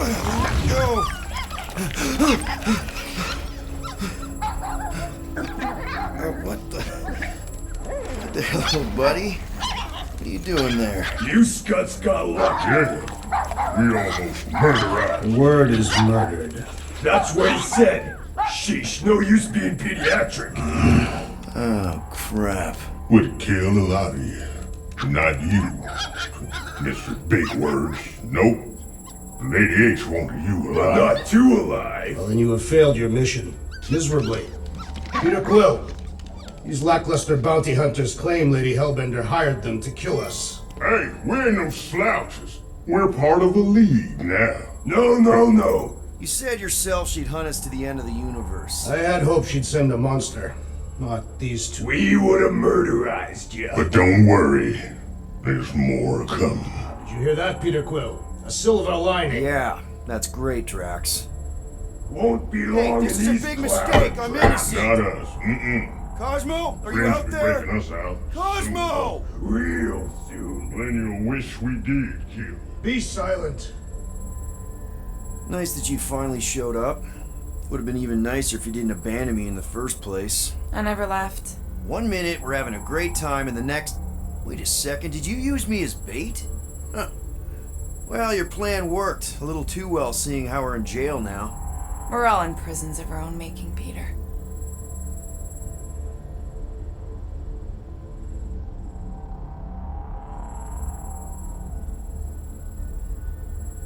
Go! What the hell, buddy? What are you doing there? You scuts got lucky. We almost murdered. The word is murdered. That's what he said. Sheesh, no use being pediatric. Oh, crap. Would kill a lot of you. Not you. Mr. Big Words. Nope. Lady H wanted you alive. Not too alive. Well, then you have failed your mission. Miserably. Peter Quill. These lackluster bounty hunters claim Lady Hellbender hired them to kill us. Hey, we ain't no slouches. We're part of a league now. No. You said yourself she'd hunt us to the end of the universe. I had hoped she'd send a monster. Not these two. We would have murderized you. But don't worry. There's more coming. Did you hear that, Peter Quill? A silver lining. Yeah, that's great, Drax. Won't be Hey, long this in is a these big clouds. mistake. I'm innocent. Not us. Cosmo, are you Friends out be there? breaking us out. Cosmo! Real soon. Then you'll wish we did kill. Be silent. Nice that you finally showed up. Would have been even nicer if you didn't abandon me in the first place. I never left. 1 minute, we're having a great time, and the next... Wait a second, did you use me as bait? Huh. Well, your plan worked. A little too well, seeing how we're in jail now. We're all in prisons of our own making, Peter.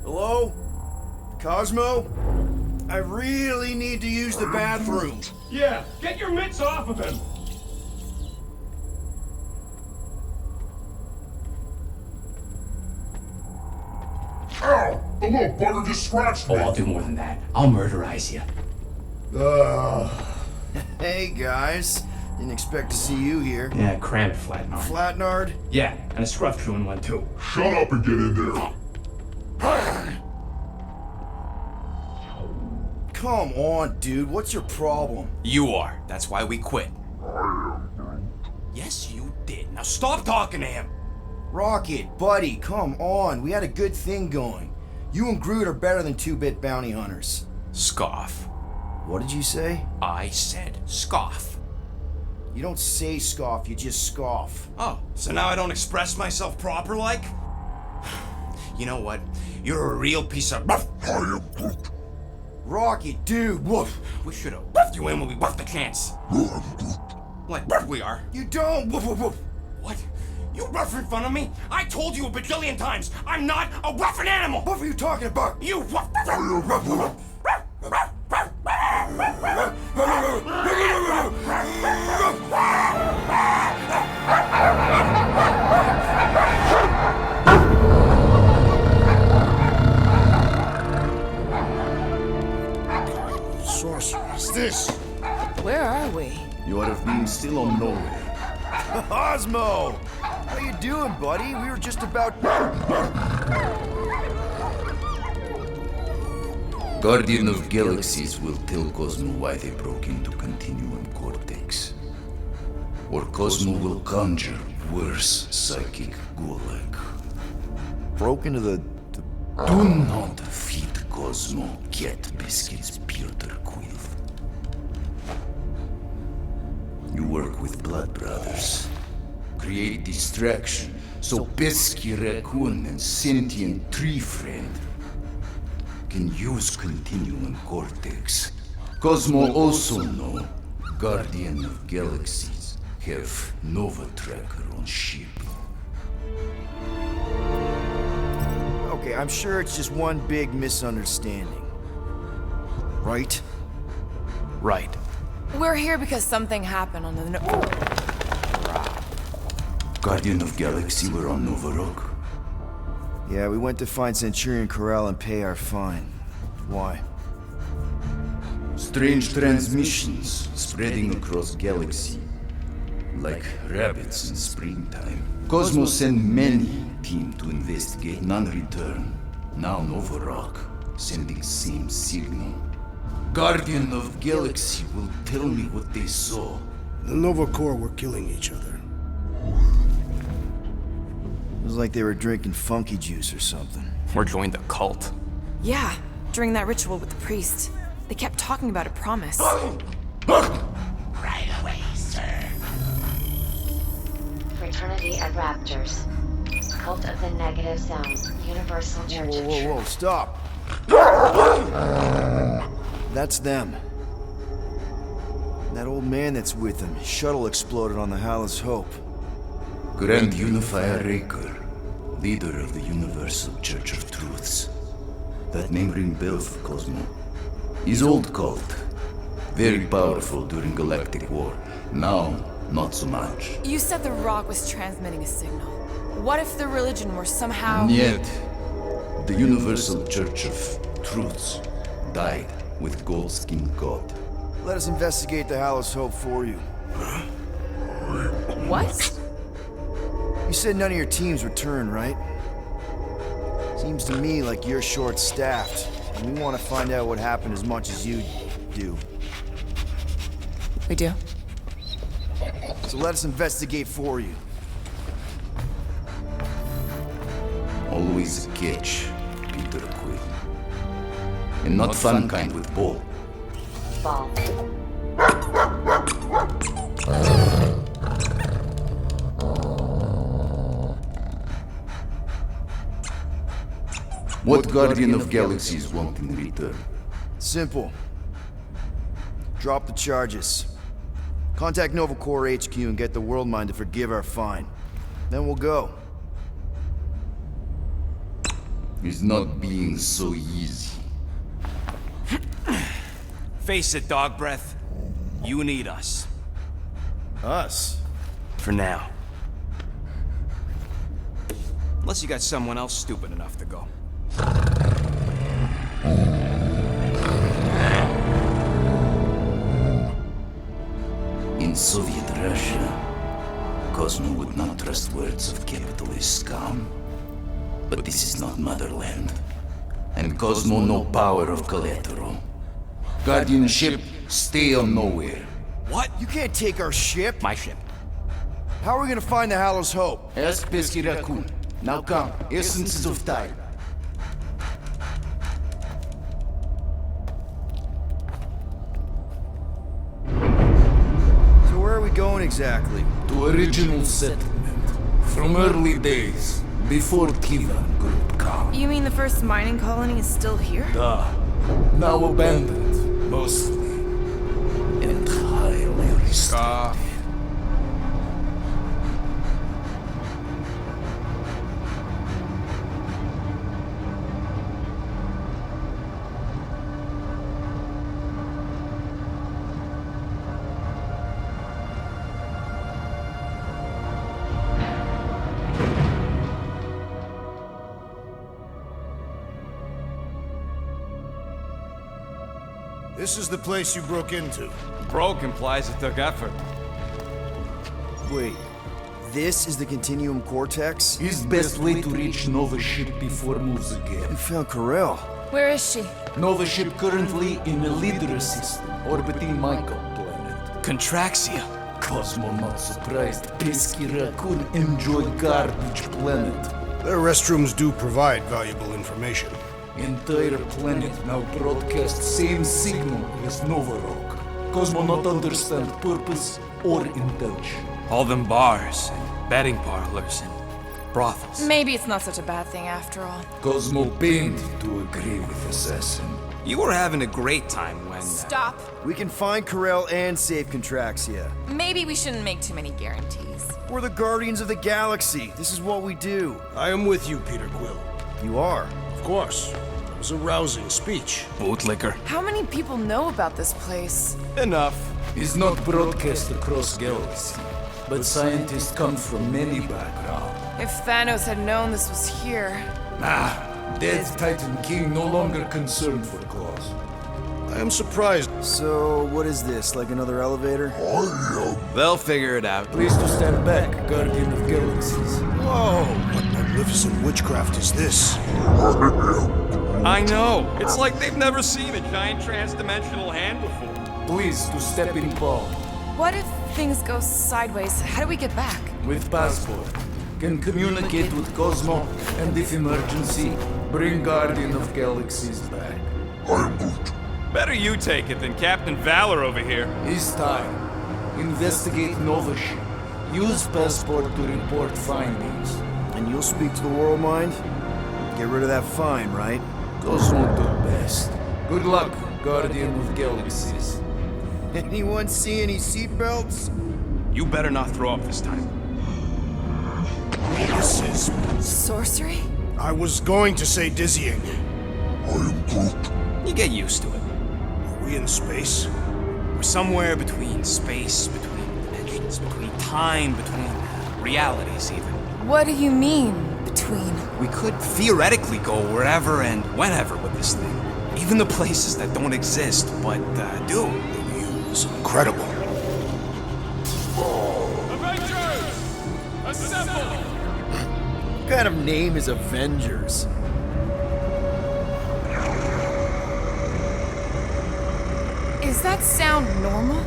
Hello? Cosmo? I really need to use the bathroom. Yeah, get your mitts off of him. Ow! The little bugger just scratched me. Oh, I'll do more than that. I'll murderize you. Hey, guys. Didn't expect to see you here. Yeah, cram it, Flatnard. Flatnard? Yeah, and a scruff chewing one too. Shut up and get in there. Come on, dude. What's your problem? You are. That's why we quit. Yes, you did. Now stop talking to him. Rocket, buddy, come on. We had a good thing going. You and Groot are better than 2-bit bounty hunters. Scoff. What did you say? I said scoff. You don't say scoff, you just scoff. Oh, so now I don't express myself proper like? You know what? You're a real piece of... Rocket, dude, woof. We should have buffed you in when we buffed the chance. Like we are. You don't, woof, woof, woof. What? You rough in front of me? I told you a bajillion times, I'm not a roughing animal! What are you talking about? You rough... Sorceress, this. Where are we? You have been still on nowhere. Cosmo! How you doing, buddy? We were just about... Guardian of Galaxies will tell Cosmo why they broke into Continuum Cortex. Or Cosmo will conjure worse psychic gulag. Broke into the... Do not feed Cosmo cat biscuits, Peter Quill. You work with Blood Brothers. Create distraction so Pesky Raccoon and Sentient Tree Friend can use Continuum Cortex. Cosmo also know Guardian of Galaxies have Nova Tracker on ship. Okay, I'm sure it's just one big misunderstanding. Right? Right. We're here because something happened on the... Guardian of Galaxy were on Nova Rock. Yeah, we went to find Centurion Corral and pay our fine. Why? Strange transmissions spreading across galaxy, like rabbits in springtime. Cosmo sent many team to investigate, none return. Now Nova Rock, sending same signal. Guardian of Galaxy will tell me what they saw. The Nova Corps were killing each other. It was like they were drinking funky juice or something. Or joined the cult. Yeah, during that ritual with the priest. They kept talking about a promise. Right away, sir. Fraternity of Raptors. Cult of the Negative Zone. Universal Church of Whoa, Truth. stop. That's them. That old man that's with them. His shuttle exploded on the Hallis Hope. Grand Unifier Raker, leader of the Universal Church of Truths. That name ring bell for Cosmo. His old cult. Very powerful during Galactic War. Now, not so much. You said the rock was transmitting a signal. What if the religion were somehow... Yet, the Universal Church of Truths died with Gold-Skin God. Let us investigate the Hallis Hope for you. What? You said none of your teams returned, right? Seems to me like you're short-staffed, and we want to find out what happened as much as you do. We do. So let us investigate for you. Always a catch, Peter Quill. And not fun kind with ball. Ball. What Guardian of Galaxies want in return? Simple. Drop the charges. Contact Nova Corps HQ and get the World Mind to forgive our fine. Then we'll go. It's not being so easy. Face it, dog breath. You need us. Us? For now. Unless you got someone else stupid enough to go. In Soviet Russia, Cosmo would not trust words of capitalist scum. But this is not motherland. And Cosmo no power of collateral. Guardianship, stay on nowhere. What? You can't take our ship? My ship. How are we gonna find the Hallis Hope? Ask Pesky Raccoon. Now come, essences of time. So where are we going exactly? To original settlement. From early days, before Kivan Group come. You mean the first mining colony is still here? Now abandoned, mostly. And highly restored. This is the place you broke into. Broke implies it took effort. Wait, this is the Continuum Cortex? His best way to reach Nova ship before moves again. You found Corel. Where is she? Nova ship currently in a Lydra system, orbiting Michael planet. Contraxia. Cosmo not surprised. Pesky Raccoon enjoy garbage planet. Their restrooms do provide valuable information. Entire planet now broadcast same signal as Nova Rock. Cosmo not understand purpose or intention. All them bars and betting parlors and brothels. Maybe it's not such a bad thing after all. Cosmo pained to agree with Assassin. You were having a great time when... Stop. We can find Corel and save Contraxia. Maybe we shouldn't make too many guarantees. We're the Guardians of the Galaxy. This is what we do. I am with you, Peter Quill. You are. Of course. It was a rousing speech. Bootlicker. How many people know about this place? Enough. Is not broadcast across galaxy, but scientists come from many backgrounds. If Thanos had known this was here... Dead Titan King no longer concerned for cause. I am surprised. So, what is this? Like another elevator? They'll figure it out. Please to stand back, Guardian of Galaxies. Whoa! What magnificent witchcraft is this? I know. It's like they've never seen a giant trans-dimensional hand before. Please to step in palm. What if things go sideways? How do we get back? With passport. Can communicate with Cosmo, and if emergency, Bring Guardian of Galaxies back. I'm good. Better you take it than Captain Valor over here. It's time. Investigate Nova ship. Use passport to report findings. And you'll speak to the World Mind? Get rid of that fine, right? Those won't do best. Good luck, Guardian of Galaxies. Anyone see any seatbelts? You better not throw up this time. This is... Sorcery? I was going to say dizzying. I am Groot. You get used to it. Are we in space? We're somewhere between space, between dimensions, between time, between realities even. What do you mean, between? We could theoretically go wherever and whenever with this thing. Even the places that don't exist, but do. It was incredible. Avengers! Assemble! What kind of name is Avengers? Is that sound normal?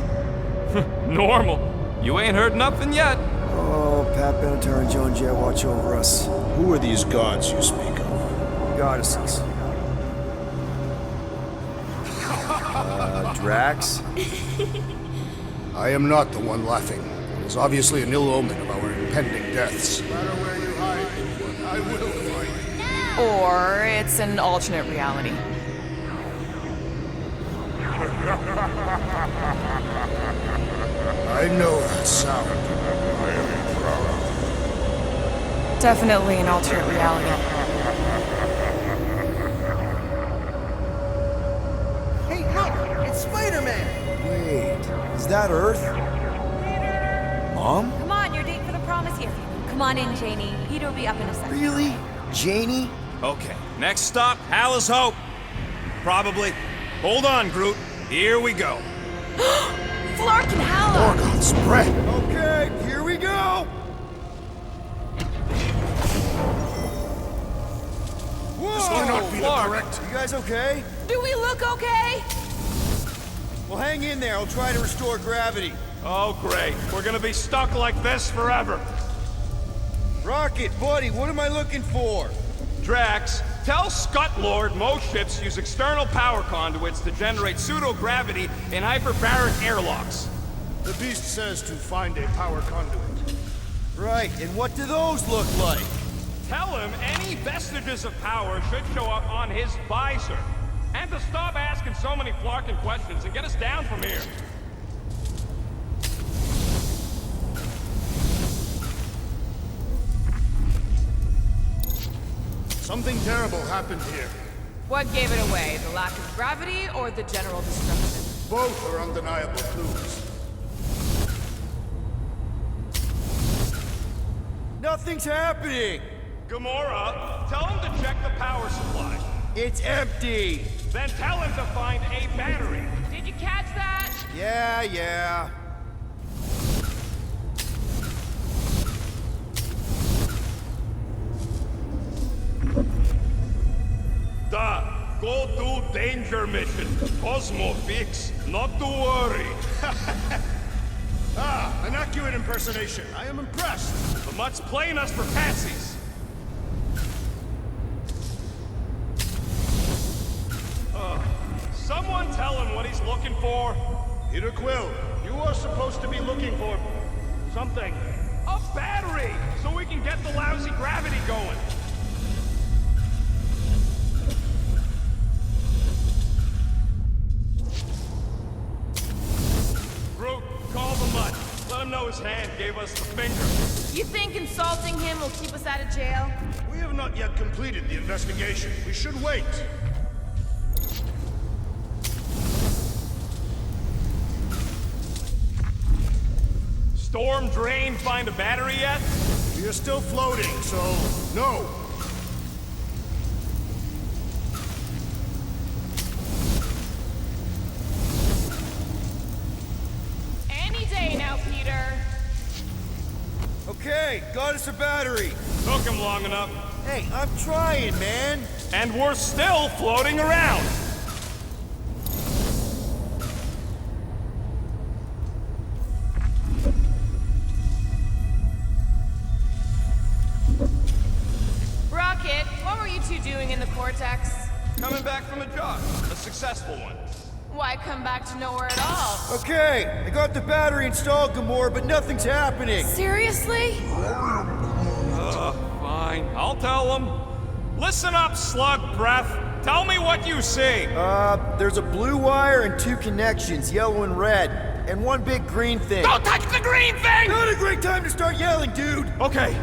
Normal. You ain't heard nothing yet. Oh, Pat Benatar and Joan Jett watch over us. Who are these gods you speak of? Goddesses. Drax? I am not the one laughing. It is obviously an ill omen of our impending deaths. Or it's an alternate reality. I know that sound. Definitely an alternate reality. Hey, look! It's Spider-Man! Wait, is that Earth? Mom? Come on, your date for the prom is here. Come on in, Janie. Peter will be up in a second. Really? Janie? Okay, next stop, Hala's Hope. Probably. Hold on, Groot. Here we go. Flark and Hala! Orgon spread. Okay, here we go! Whoa! This may not be the correct. You guys okay? Do we look okay? Well, hang in there. I'll try to restore gravity. Oh, great. We're gonna be stuck like this forever. Rocket, buddy, what am I looking for? Drax, tell Scut Lord most ships use external power conduits to generate pseudo-gravity in hyperbaric airlocks. The beast says to find a power conduit. Right, and what do those look like? Tell him any vestiges of power should show up on his visor. And to stop asking so many flarkin' questions and get us down from here. Something terrible happened here. What gave it away? The lack of gravity or the general destruction? Both are undeniable clues. Nothing's happening! Gamora, tell him to check the power supply. It's empty! Then tell him to find a battery. Did you catch that? Yeah. Go do danger mission. Cosmo fix, not to worry. An accurate impersonation. I am impressed. The Mutt's playing us for patsies. Someone tell him what he's looking for. Peter Quill, you are supposed to be looking for something. A battery, so we can get the lousy gravity going. Groot, call the Mutt. Let him know his hand gave us the finger. You think insulting him will keep us out of jail? We have not yet completed the investigation. We should wait. Storm drain find a battery yet? We are still floating, so no. Any day now, Peter. Okay, got us a battery. Took him long enough. Hey, I'm trying, man. And we're still floating around. Rocket, what were you two doing in the vortex? Coming back from a job. A successful one. Why come back to nowhere at all? Okay, I got the battery installed, Gamora, but nothing's happening. Seriously? Fine. I'll tell them. Listen up, slug breath. Tell me what you see. There's a blue wire and 2 connections, yellow and red, and 1 big green thing. Don't touch the green thing! Not a great time to start yelling, dude! Okay.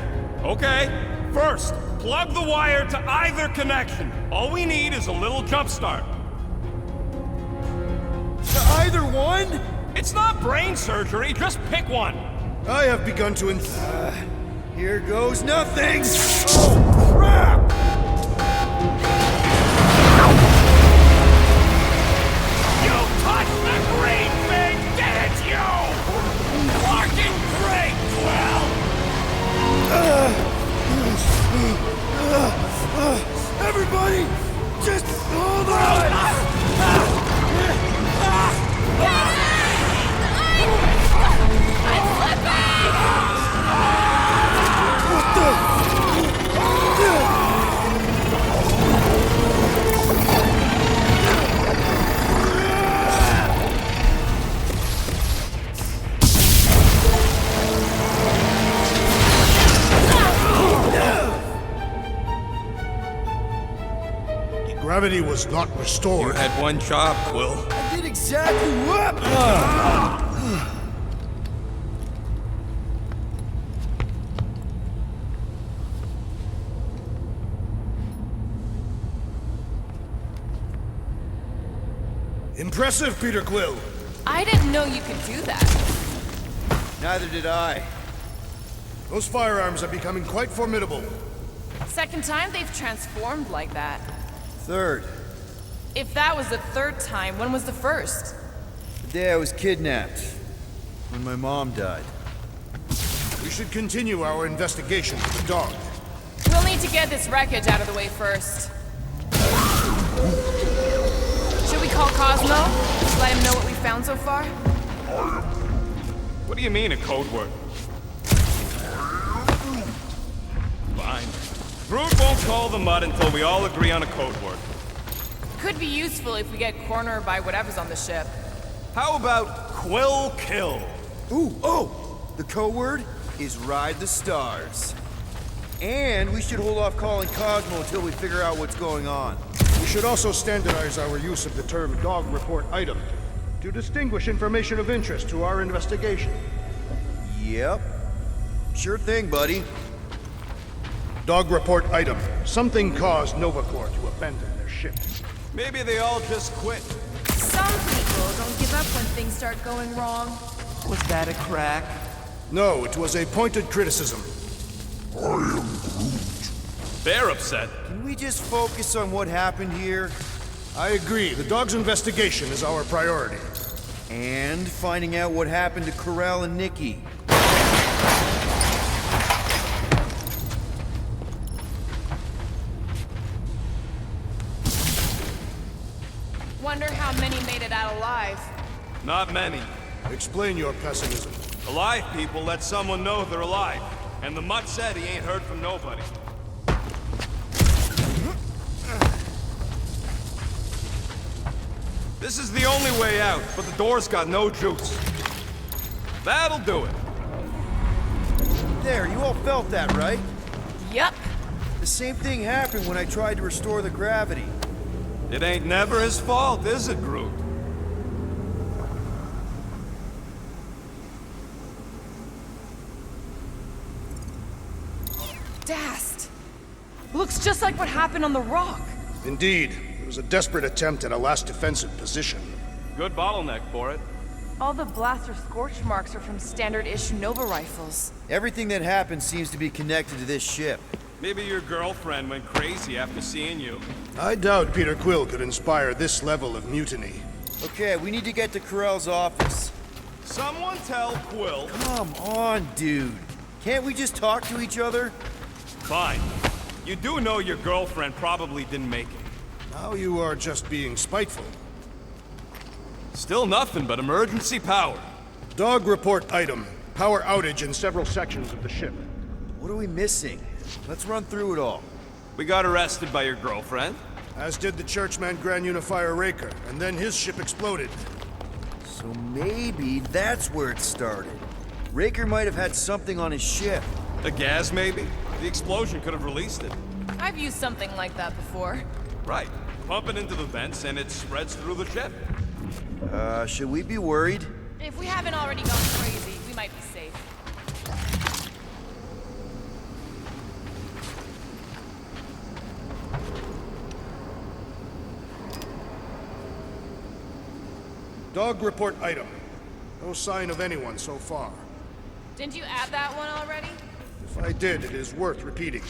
First, plug the wire to either connection. All we need is a little jump start. To either one? It's not brain surgery, just pick one. I have begun to Here goes nothing! Oh, crap! You touched the green thing, didn't you? Fucking great, Quill! Everybody, just hold on! Gravity was not You restored. had one job, Quill. I did exactly what? Impressive, Peter Quill. I didn't know you could do that. Neither did I. Those firearms are becoming quite formidable. Second time they've transformed like that. Third, If that was the third time, when was the first? the day I was kidnapped. When my mom died. We should continue our investigation of the dog. We'll need to get this wreckage out of the way first. Should we call Cosmo? Let him know what we found so far? What do you mean, a code word? Fine. Groot won't call the mud until we all agree on a code word. Could be useful if we get cornered by whatever's on the ship. How about Quill Kill? The code word is Ride the Stars. And we should hold off calling Cosmo until we figure out what's going on. We should also standardize our use of the term dog report item to distinguish information of interest to our investigation. Yep. Sure thing, buddy. Dog report item. Something caused Nova Corps to abandon their ship. Maybe they all just quit. Some people don't give up when things start going wrong. Was that a crack? No, it was a pointed criticism. They're upset. Can we just focus on what happened here? I agree. The dog's investigation is our priority. And finding out what happened to Corell and Nikki. Wonder how many made it out alive. Not many. Explain your pessimism. Alive people let someone know they're alive. And the mutt said he ain't heard from nobody. This is the only way out, but the door's got no juice. That'll do it. There, you all felt that, right? Yup. The same thing happened when I tried to restore the gravity. It ain't never his fault, is it, Groot? Dast. Looks just like what happened on the rock. Indeed, it was a desperate attempt at a last defensive position. Good bottleneck for it. All the blaster scorch marks are from standard-issue Nova rifles. Everything that happened seems to be connected to this ship. Maybe your girlfriend went crazy after seeing you. I doubt Peter Quill could inspire this level of mutiny. Okay, we need to get to Corell's office. Someone tell Quill. Come on, dude. Can't we just talk to each other? Fine. You do know your girlfriend probably didn't make it. Now you are just being spiteful. Still nothing but emergency power. Dog report item. Power outage in several sections of the ship. What are we missing? Let's run through it all. We got arrested by your girlfriend. As did the churchman Grand Unifier Raker, and then his ship exploded. So maybe that's where it started. Raker might have had something on his ship. The gas, maybe? The explosion could have released it. I've used something like that before. Right. Pump it into the vents and it spreads through the ship. Should we be worried? If we haven't already gone crazy, we might be safe. Dog report item. No sign of anyone so far. Didn't you add that one already? If I did, it is worth repeating.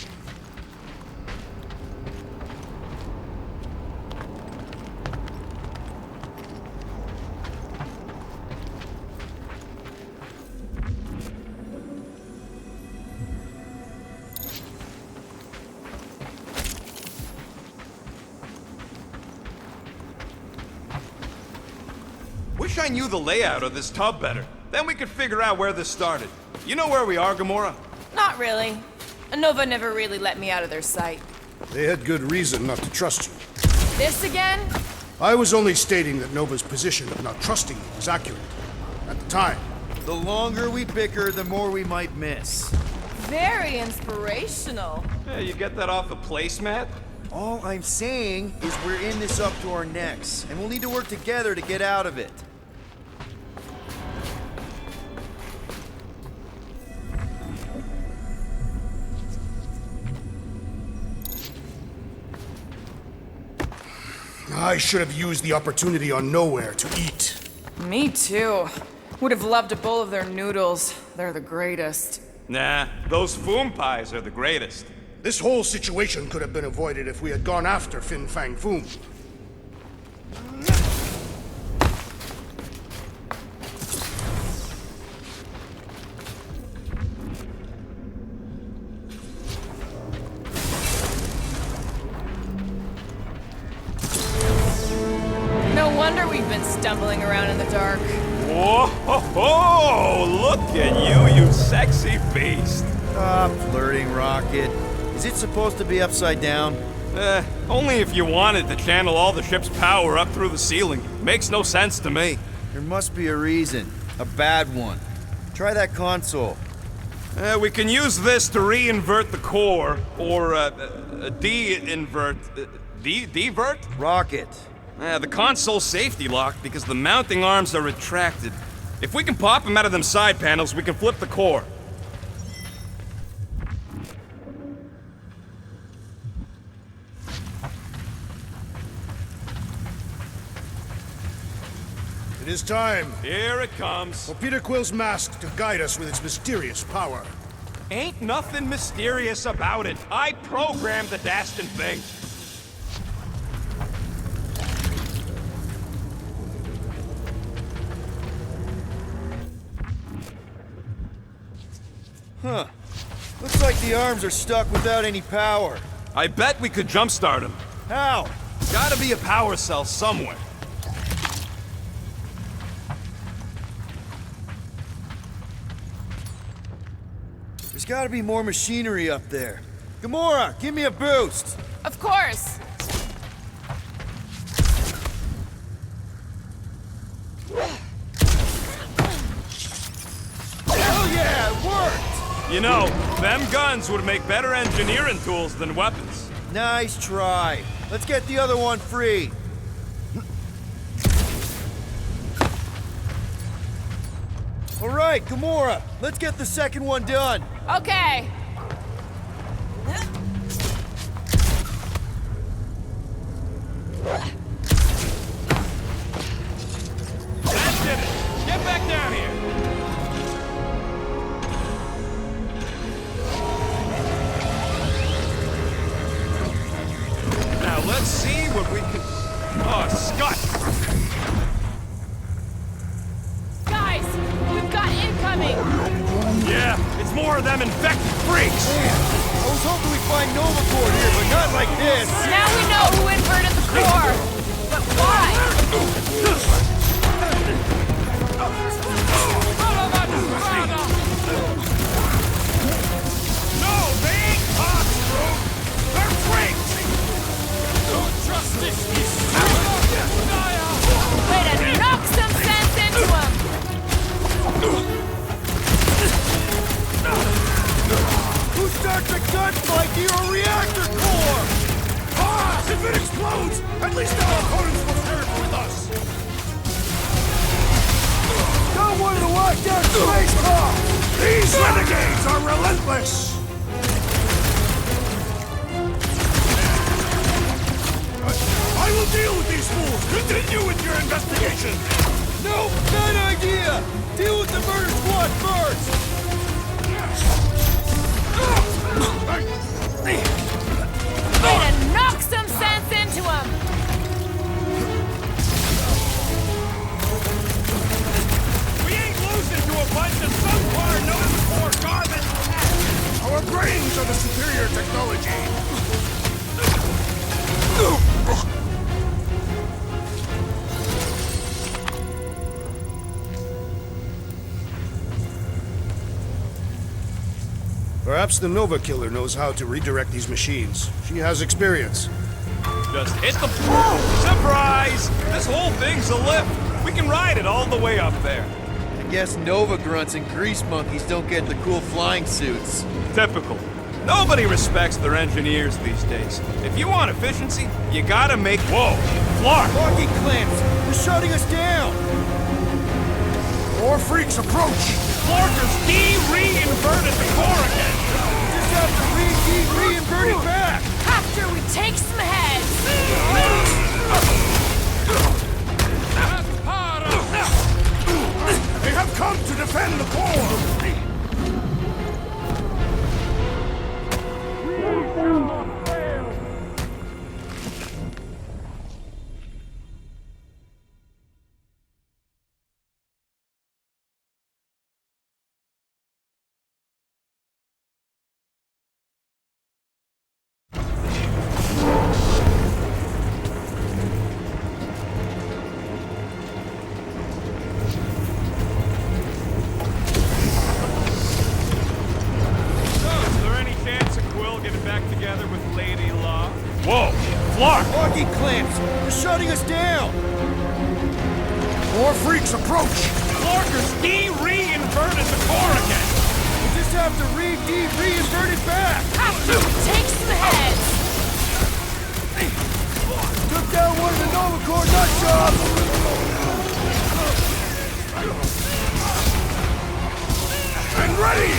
Wish I knew the layout of this tub better. Then we could figure out where this started. You know where we are, Gamora? Not really. Nova never really let me out of their sight. They had good reason not to trust you. This again? I was only stating that Nova's position of not trusting you was accurate. At the time. The longer we bicker, the more we might miss. Very inspirational. Yeah, you get that off a placemat? All I'm saying is we're in this up to our necks, and we'll need to work together to get out of it. I should have used the opportunity on Nowhere to eat. Me too. Would have loved a bowl of their noodles. They're the greatest. Nah, those Foom pies are the greatest. This whole situation could have been avoided if we had gone after Fin Fang Foom. No wonder we've been stumbling around in the dark. Whoa, ho, ho! Look at you sexy beast. Stop flirting, Rocket. Is it supposed to be upside down? Only if you wanted to channel all the ship's power up through the ceiling. Makes no sense to me. There must be a reason. A bad one. Try that console. We can use this to re-invert the core, or de-invert... Divert? Rocket. The console's safety locked because the mounting arms are retracted. If we can pop them out of them side panels, we can flip the core. It is time. Here it comes. For Peter Quill's mask to guide us with its mysterious power. Ain't nothing mysterious about it. I programmed the dastin' thing. Huh. Looks like the arms are stuck without any power. I bet we could jumpstart them. How? Gotta be a power cell somewhere. There's gotta be more machinery up there. Gamora, give me a boost! Of course! Hell yeah, it worked! You know, them guns would make better engineering tools than weapons. Nice try. Let's get the other one free. All right, Gamora, let's get the second one done. Okay. That did it! Get back down here! Now let's see what we can... Oh, Scott! Guys, we've got incoming! Yeah, it's more of them infected freaks! I was hoping we'd find Nova Corps here, but not like this. Now we know who inverted the core! But why? No, they ain't cops, Drew! They're freaks! Don't trust start the gunfight to your reactor core! Ah! If it explodes, at least our opponents will share it with us! Don't want to watch down space bomb! These renegades are relentless! I will deal with these fools! Continue with your investigation! No, bad idea! Deal with the murder squad first! Way to knock some sense into him! We ain't losing to a bunch of subpar known-for garbage! Our brains are the superior technology! Perhaps the Nova Killer knows how to redirect these machines. She has experience. Just hit the... Surprise! This whole thing's a lift. We can ride it all the way up there. I guess Nova grunts and grease monkeys don't get the cool flying suits. Typical. Nobody respects their engineers these days. If you want efficiency, you gotta make... Whoa! Clark! Parking clamps! They're shutting us down! More freaks approach! Clarkers de-reinverted the core again! Just have to re-invert it back! After we take some heads! They have come to defend the core! Whoa! Clark! Parking clamps! They're shutting us down! More freaks approach! Clarkers de-reinverted the core again! We just have to re-invert it back! After we take some heads! Took down one of the Nova Corps nut jobs! And ready!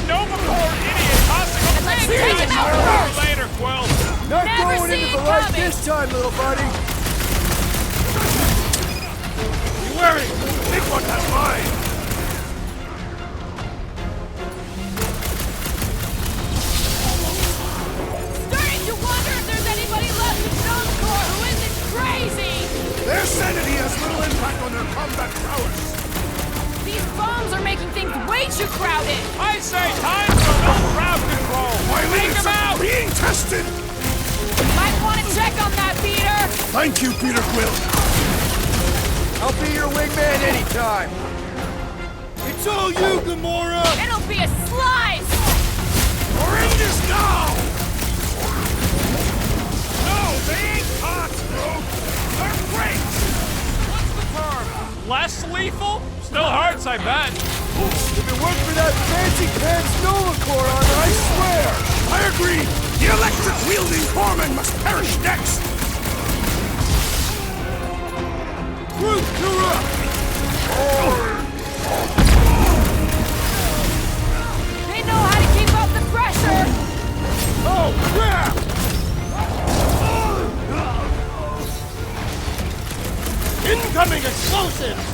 Nova Corps idiot tossing a Let's big take him out first! Later, Quill! Not Never going see into it the light coming. this time, little buddy! Be wary! Big one has mine! Starting to wonder if there's anybody left in Nova Corps who isn't crazy! Their sanity has little impact on their combat prowess! These bombs are making things way too crowded! I say time for a little crowd control! My Take limits him are out! being tested! Might want to check on that, Peter! Thank you, Peter Quill! I'll be your wingman anytime! It's all you, Gamora! It'll be a slice! We're in this now! No, they ain't tots, bro! They're freaks! What's the term? Less lethal? Still hurts, I bet. If it weren't for that fancy pants Nova Corps armor, I swear! I agree! The electric-wielding corpsman must perish next! Group, you're up! They know how to keep up the pressure! Oh, crap! Incoming explosives!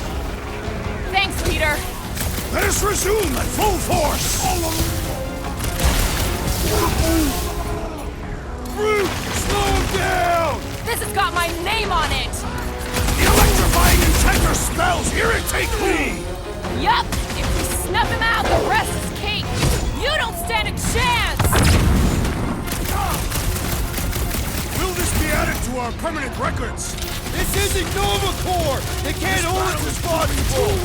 Thanks, Peter! Let us resume at full force! Groot, slow him down! This has got my name on it! The electrifying enchanter spells irritate me! Yup! If we snuff him out, the rest is cake! You don't stand a chance! Will this be added to our permanent records? This isn't Nova Corps! They can't hold us responsible!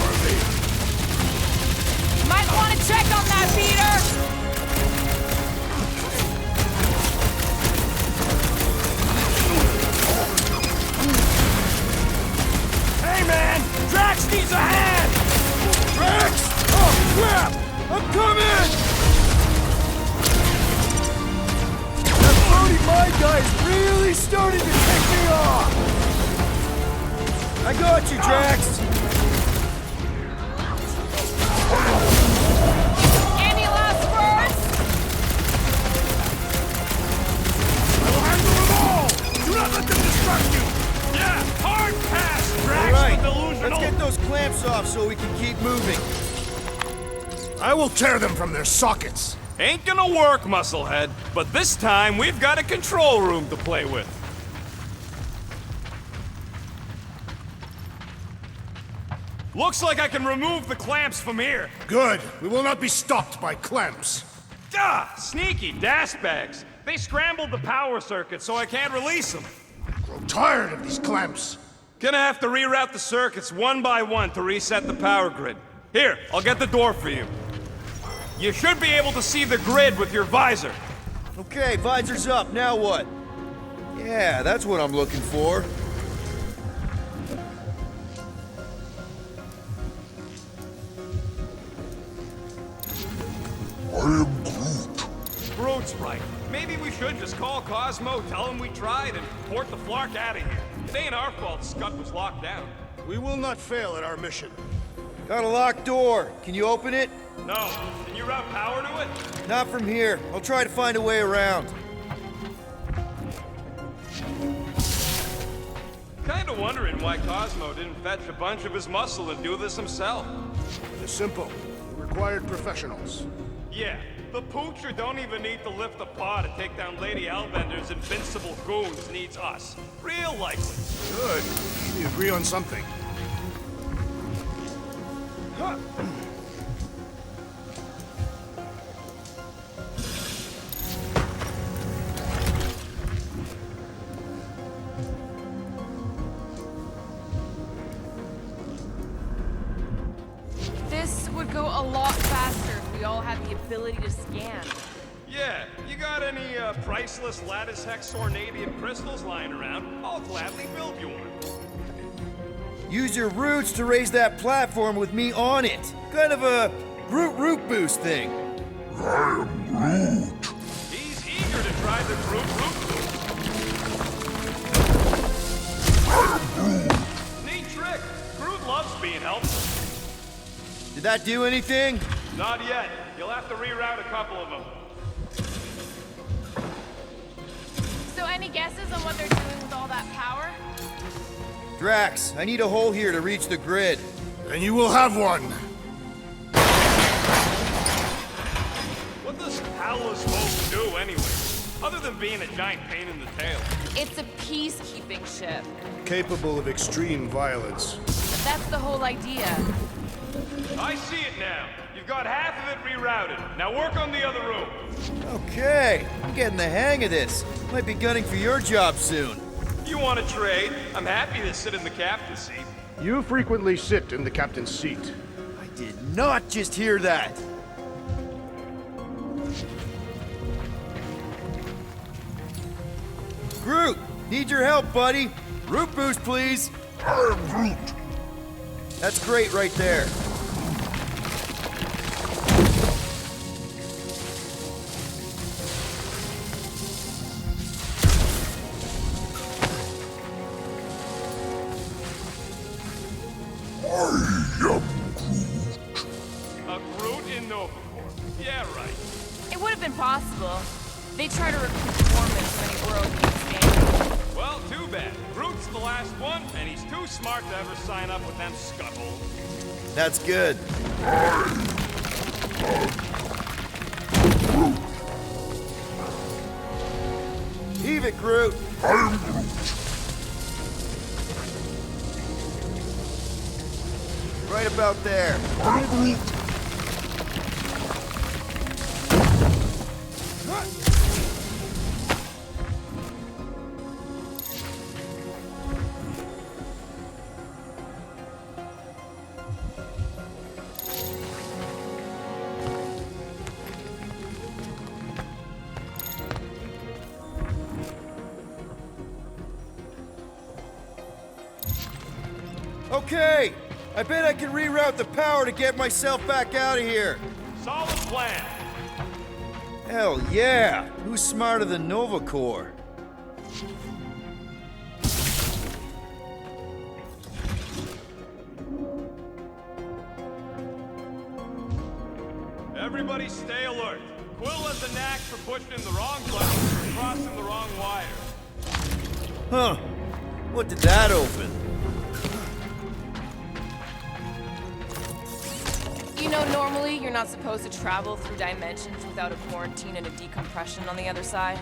Might want to check on that, Peter! Drax needs a hand! Drax! Oh, crap! I'm coming! That floaty mind guy is really starting to tick me off! I got you, Drax! Any last words? I will handle them all! Do not let them distract you! Yeah, hard pass, Drax All right, the delusional! let's get those clamps off so we can keep moving. I will tear them from their sockets. Ain't gonna work, Musclehead. But this time, we've got a control room to play with. Looks like I can remove the clamps from here. Good. We will not be stopped by clamps. Ah, sneaky bags. They scrambled the power circuit, so I can't release them. Grow tired of these clamps. Gonna have to reroute the circuits one by one to reset the power grid. Here, I'll get the door for you. You should be able to see the grid with your visor. Okay, visor's up. Now what? Yeah, that's what I'm looking for. I am Groot. Groot's right. Maybe we should just call Cosmo, tell him we tried, and port the Flark out of here. It ain't our fault Scud was locked down. We will not fail at our mission. Got a locked door. Can you open it? No. Can you route power to it? Not from here. I'll try to find a way around. Kinda wondering why Cosmo didn't fetch a bunch of his muscle and do this himself. It is simple. We required professionals. Yeah, the poocher don't even need to lift a paw to take down Lady Hellbender's invincible goons, needs us. Real likely. Good. We agree on something. This would go a lot faster if we all had the ability to scan. Yeah, you got any priceless lattice hex ornadium crystals lying around? I'll gladly build you one. Use your roots to raise that platform with me on it. Kind of a root boost thing. I am Groot. He's eager to try the Groot boost. Neat trick. Groot loves being helpful. Did that do anything? Not yet. You'll have to reroute a couple of them. So any guesses on what they're doing with all that power? Drax, I need a hole here to reach the grid. And you will have one. What does Howler supposed to do anyway? Other than being a giant pain in the tail. It's a peacekeeping ship. Capable of extreme violence. But that's the whole idea. I see it now. You've got half of it rerouted. Now work on the other room. Okay, I'm getting the hang of this. Might be gunning for your job soon. You want to trade? I'm happy to sit in the captain's seat. You frequently sit in the captain's seat. I did not just hear that. Groot, need your help, buddy. Root boost, please. I am Groot. That's great right there. A Groot in Novacore. Yeah, right. It would have been possible. They try to recruit foremen from any world in this game. Well, too bad. Groot's the last one, and he's too smart to ever sign up with them scuttholes. That's good. Heave it, Groot. I am Groot. Right about there. I am Groot. Okay, I bet I can reroute the power to get myself back out of here. Solid plan. Hell yeah! Who's smarter than Nova Corps? Everybody stay alert. Quill has a knack for pushing the wrong button or crossing the wrong wire. Huh. What did that open? You know, normally you're not supposed to travel through dimensions without a quarantine and a decompression on the other side.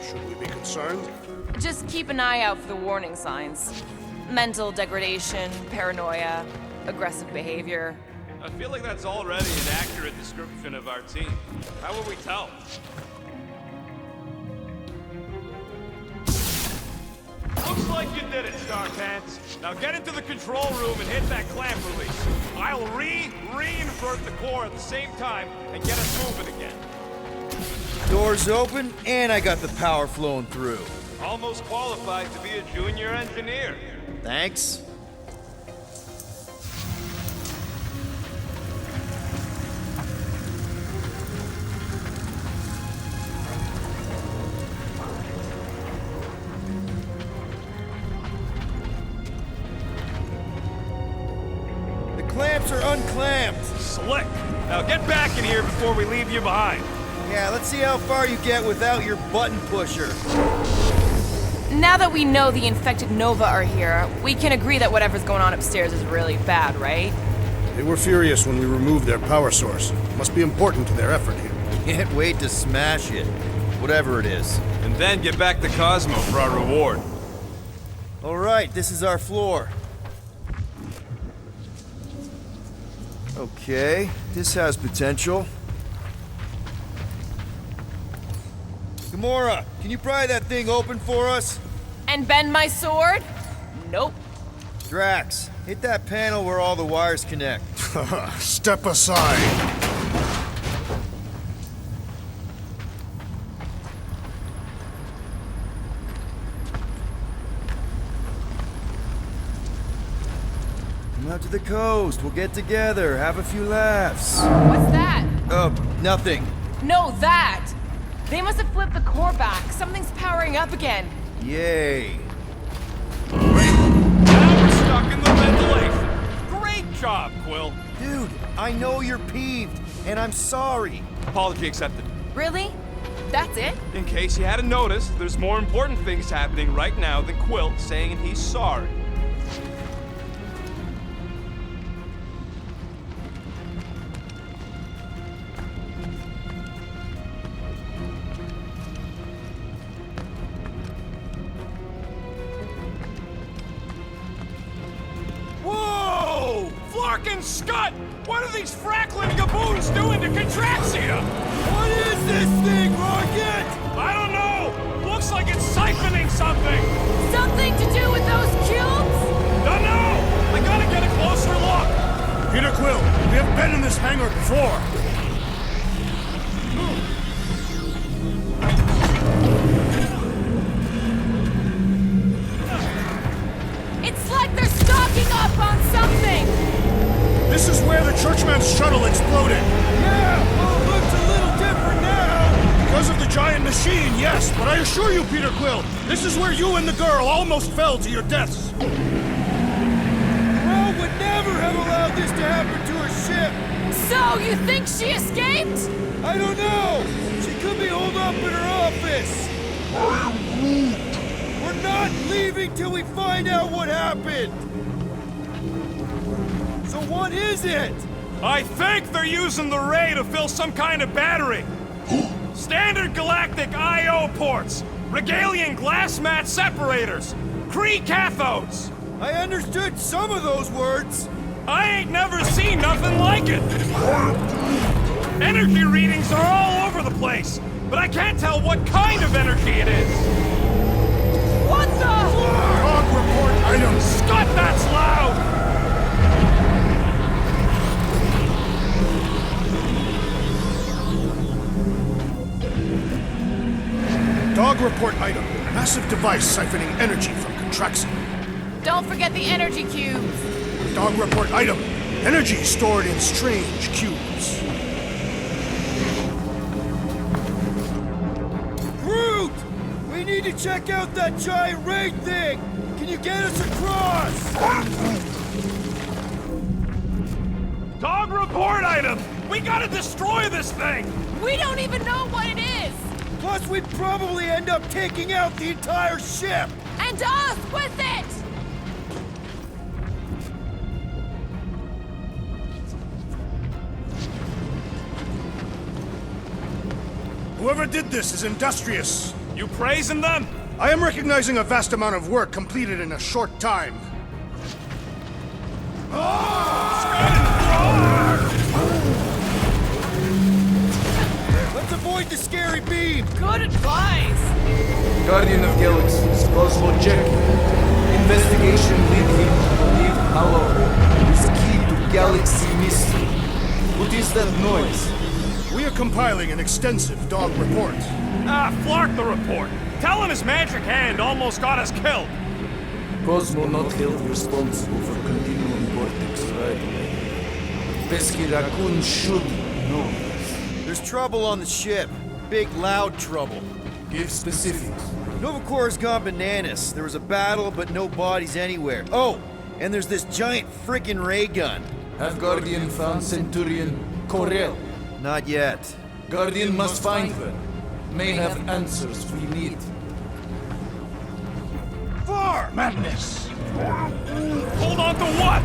Should we be concerned? Just keep an eye out for the warning signs. Mental degradation, paranoia, aggressive behavior. I feel like that's already an accurate description of our team. How will we tell? Looks like you did it, Starpants. Now get into the control room and hit that clamp release. I'll reinvert the core at the same time and get us moving again. Doors open, and I got the power flowing through. Almost qualified to be a junior engineer. Thanks. Clamps are unclamped. Slick. Now get back in here before we leave you behind. Yeah, let's see how far you get without your button pusher. Now that we know the infected Nova are here, we can agree that whatever's going on upstairs is really bad, right? They were furious when we removed their power source. Must be important to their effort here. Can't wait to smash it. Whatever it is. And then get back to Cosmo for our reward. Alright, this is our floor. Okay, this has potential. Gamora, can you pry that thing open for us? And bend my sword? Nope. Drax, hit that panel where all the wires connect. Step aside. Come out to the coast. We'll get together, have a few laughs. What's that? Nothing. No, that! They must have flipped the core back. Something's powering up again. Yay. Now we're stuck in the ventilation. Great job, Quill. Dude, I know you're peeved, and I'm sorry. Apology accepted. Really? That's it? In case you hadn't noticed, there's more important things happening right now than Quill saying he's sorry. Fucking Scott! What are these frackling gaboons doing to Contraxia? What is this thing, Rocket? I don't know! Looks like it's siphoning something! Something to do with those cubes? Don't know! I gotta get a closer look! Peter Quill, we have been in this hangar before. It's like they're stocking up on something! This is where the Churchman's shuttle exploded. Yeah, well, it looks a little different now. Because of the giant machine, yes, but I assure you, Peter Quill, this is where you and the girl almost fell to your deaths. Well, would never have allowed this to happen to her ship. So, you think she escaped? I don't know. She could be holed up in her office. We're not leaving till we find out what happened. So what is it? I think they're using the ray to fill some kind of battery. Standard galactic I.O. ports, Regalian glass mat separators, Kree cathodes. I understood some of those words. I ain't never seen nothing like it. Energy readings are all over the place, but I can't tell what kind of energy it is. What the? Log report items. Scott, that's loud! Dog report item. Massive device siphoning energy from Contraxia. Don't forget the energy cubes. Dog report item. Energy stored in strange cubes. Groot! We need to check out that giant raid thing! Can you get us across? Dog report item! We gotta destroy this thing! We don't even know what it is! Plus, we'd probably end up taking out the entire ship! And us with it! Whoever did this is industrious. You praising them? I am recognizing a vast amount of work completed in a short time. Let's avoid the scary beam! Good advice! Guardian of Galaxies, Cosmo Jack. Investigation lead him to believe Hollow is key to galaxy mystery. What is that noise? We are compiling an extensive dog report. Flark the report. Tell him his magic hand almost got us killed. Cosmo not held responsible for continuum vortex right away. Pesky Raccoon should know this. There's trouble on the ship. Big, loud trouble. Give specifics. Novacor's gone bananas. There was a battle, but no bodies anywhere. Oh, and there's this giant frickin' ray gun. Have Guardian found Centurion Corel? Not yet. Guardian must find her. May have answers we need. For madness! Hold on to what?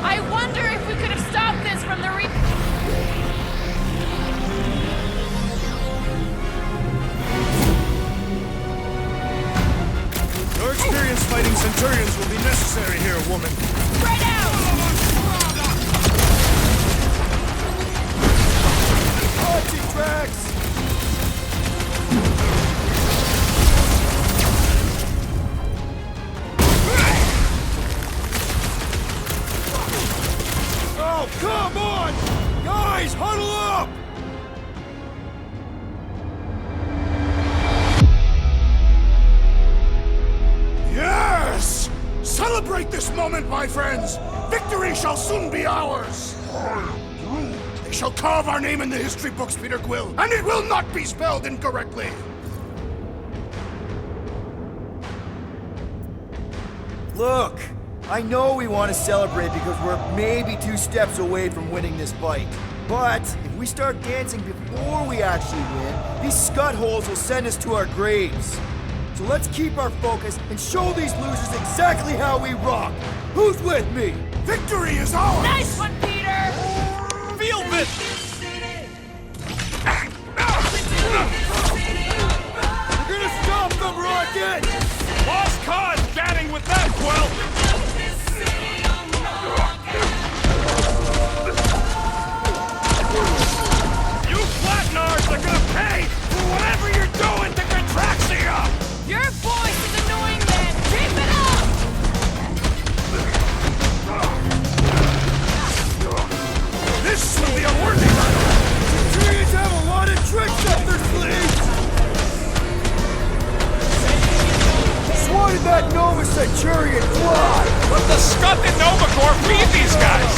I wonder if we could have stopped this from the Your experience fighting Centurions will be necessary here, woman. Spread out! Watch it, Drax! Oh, come on! Guys, huddle up! Yes! Celebrate this moment, my friends! Victory shall soon be ours! They shall carve our name in the history books, Peter Quill, and it will not be spelled incorrectly! Look, I know we want to celebrate because we're maybe 2 steps away from winning this fight. But if we start dancing before we actually win, these scutholes will send us to our graves. So let's keep our focus and show these losers exactly how we rock. Who's with me? Victory is ours! Nice one, Peter! Feel this! We're gonna stop them, Rocket! Lost cause chatting with them, Quill! You flatnards are gonna pay for whatever you're doing to Contraxia! Your voice is annoying, man! Keep it up! This will be a worthy battle! Centurions have a lot of tricks up their sleeves! Swatted that Nova Centurion fly! Let the scum in Novacore feed these guys!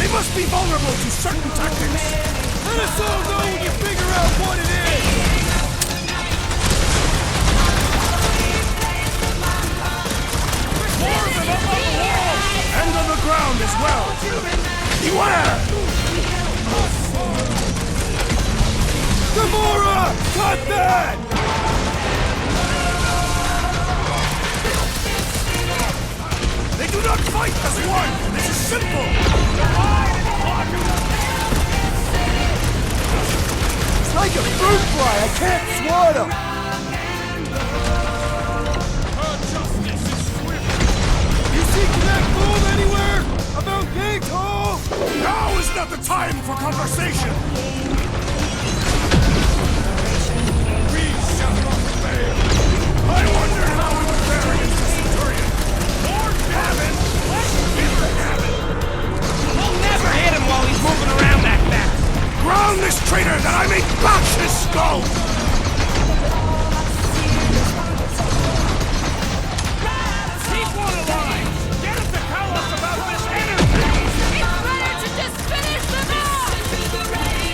They must be vulnerable to certain tactics! Let us all know when you figure out what it is! More of them up on the wall! And on the ground as well! Beware! Gamora! Cut that! They do not fight as one! This is simple! It's like a fruit fly! I can't swat him! You see Connect move anywhere? About Gate Hall? Now is not the time for conversation! We shall not fail! I wonder how we would fare against the Centurion! More death go! Keep one alive! Get him to tell us about this energy! It's better to just finish them off!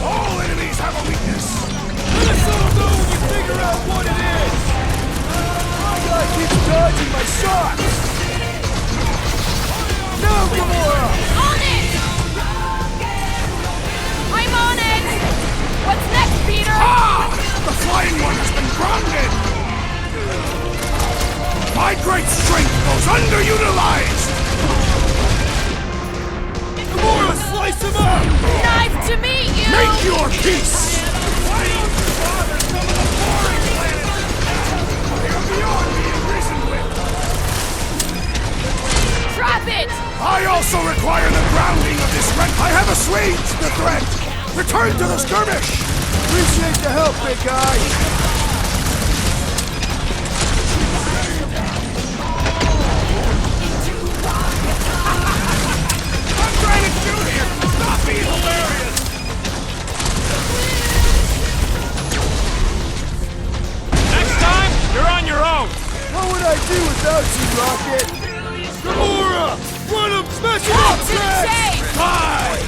All enemies have a weakness! Let us all know when you figure out what it is! My guy keeps dodging my shots! Now, Gamora! On it! I'm on it! What's next, Peter? Ah! The flying one has been grounded! My great strength goes underutilized! Gamora, slice him up! Nice to meet you! Make your peace! Why don't you bother some of the boring planets? They are beyond being reasoned with! Trap it! I also require the grounding of this wreck. I have assuaged the threat! Return to the skirmish! Appreciate the help, big guy! I'm trying to shoot here! Stop being hilarious! Next time, you're on your own! What would I do without you, Rocket? Gamora! Run him! Smash him up, To the Drax! chase! Bye!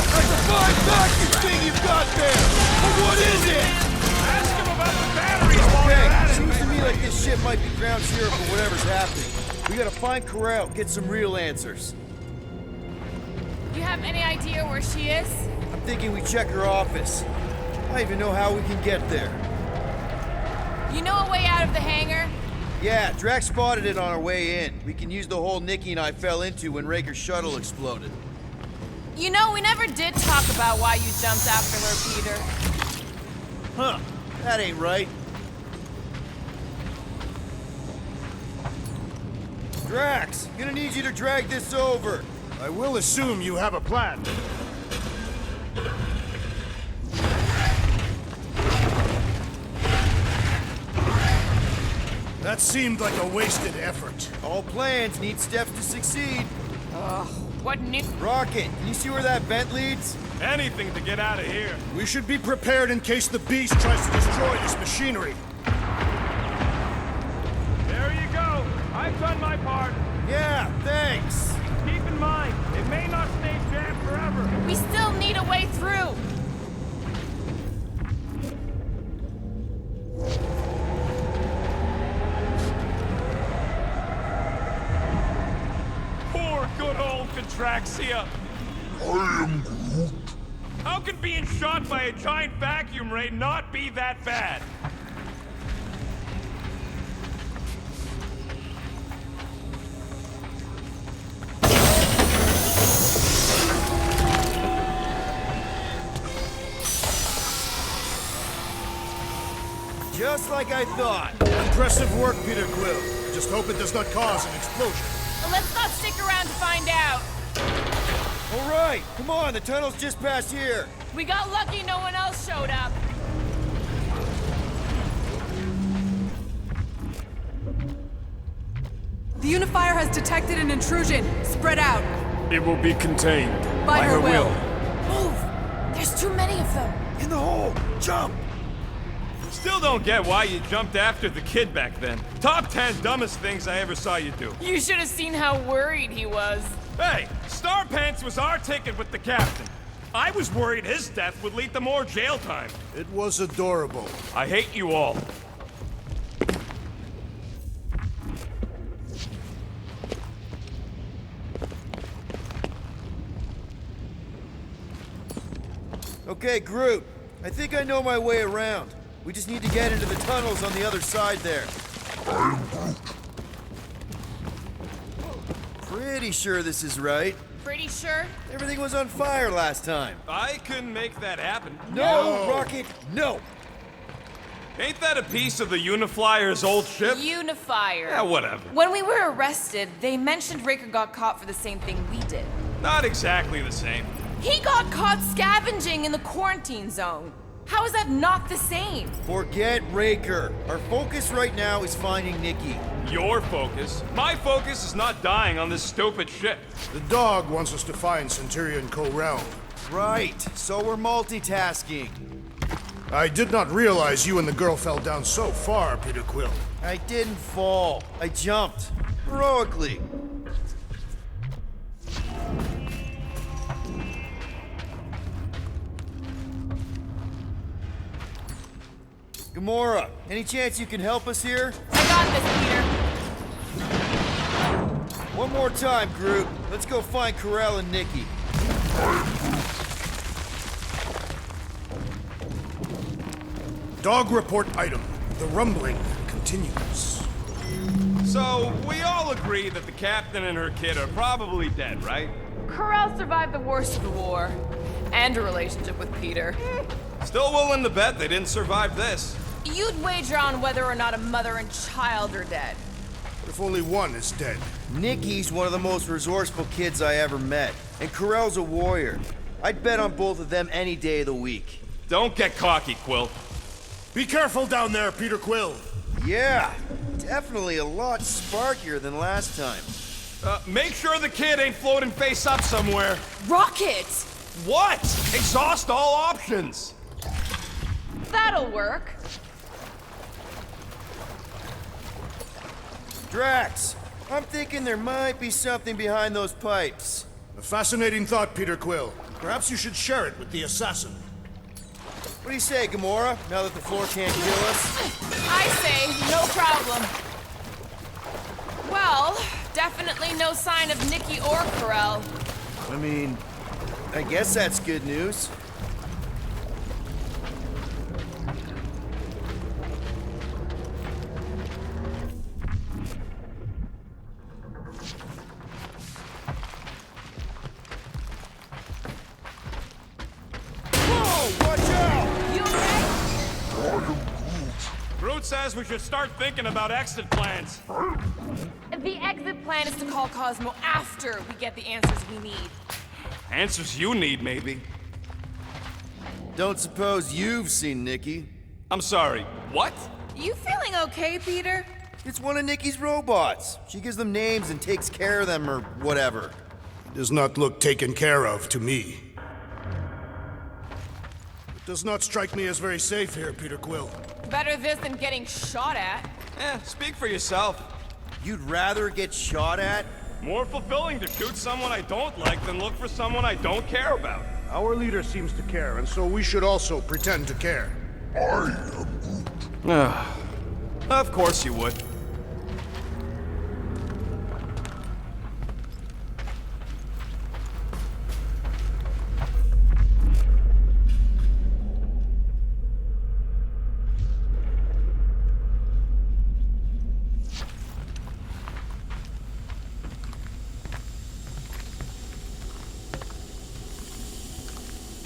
That's a fine vacuum thing you've got there! But what is it? Ask him about the batteries while you're at Okay, it! seems to me like this ship might be ground zero for whatever's happening. We gotta find Corral, get some real answers. You have any idea where she is? I'm thinking we check her office. I don't even know how we can get there. You know a way out of the hangar? Yeah, Drax spotted it on our way in. We can use the hole Nikki and I fell into when Raker's shuttle exploded. You know, we never did talk about why you jumped after her, Peter. Huh, that ain't right. Drax, gonna need you to drag this over. I will assume you have a plan. That seemed like a wasted effort. All plans need steps to succeed. What new? Rocket, can you see where that vent leads? Anything to get out of here. We should be prepared in case the beast tries to destroy this machinery. There you go. I've done my part. Yeah, thanks. Keep in mind, it may not stay jammed forever. We still need a way through. Poor good old Contraxia. I am Groot. How can being shot by a giant vacuum ray not be that bad? Just like I thought. Impressive work, Peter Quill. Just hope it does not cause an explosion. Well, let's not stick around to find out. All right, come on, the tunnel's just past here. We got lucky no one else showed up. The Unifier has detected an intrusion. Spread out. It will be contained. By her will. Move! There's too many of them. In the hole, jump! Still don't get why you jumped after the kid back then. Top 10 dumbest things I ever saw you do. You should have seen how worried he was. Hey, Star Pants was our ticket with the captain. I was worried his death would lead to more jail time. It was adorable. I hate you all. Okay, Groot. I think I know my way around. We just need to get into the tunnels on the other side there. Pretty sure this is right. Pretty sure? Everything was on fire last time. I couldn't make that happen. No, Rocket, no! Ain't that a piece of the Uniflyer's old ship? Unifier. Yeah, whatever. When we were arrested, they mentioned Raker got caught for the same thing we did. Not exactly the same. He got caught scavenging in the quarantine zone. How is that not the same? Forget Raker. Our focus right now is finding Nikki. Your focus? My focus is not dying on this stupid ship. The dog wants us to find Centurion Corell. Right, so we're multitasking. I did not realize you and the girl fell down so far, Peter Quill. I didn't fall. I jumped. Heroically. Gamora, any chance you can help us here? I got this, Peter. One more time, Groot. Let's go find Corell and Nikki. Dog report item. The rumbling continues. So, we all agree that the captain and her kid are probably dead, right? Corell survived the worst of the war. And a relationship with Peter. Still willing to bet they didn't survive this. You'd wager on whether or not a mother and child are dead. What if only one is dead? Nikki's one of the most resourceful kids I ever met. And Corell's a warrior. I'd bet on both of them any day of the week. Don't get cocky, Quill. Be careful down there, Peter Quill. Yeah, definitely a lot sparkier than last time. Make sure the kid ain't floating face up somewhere. Rocket! What? Exhaust all options. That'll work. Drax, I'm thinking there might be something behind those pipes. A fascinating thought, Peter Quill. Perhaps you should share it with the assassin. What do you say, Gamora, now that the floor can't kill us? I say, no problem. Well, definitely no sign of Nikki or Corell. I mean, I guess that's good news. Whoa, watch out! You okay? Groot says we should start thinking about exit plans. The exit plan is to call Cosmo after we get the answers we need. Answers you need, maybe. Don't suppose you've seen Nikki? I'm sorry, what? You feeling okay, Peter? It's one of Nikki's robots. She gives them names and takes care of them or whatever. It does not look taken care of to me. It does not strike me as very safe here, Peter Quill. Better this than getting shot at. Speak for yourself. You'd rather get shot at? More fulfilling to shoot someone I don't like than look for someone I don't care about. Our leader seems to care, and so we should also pretend to care. Of course you would.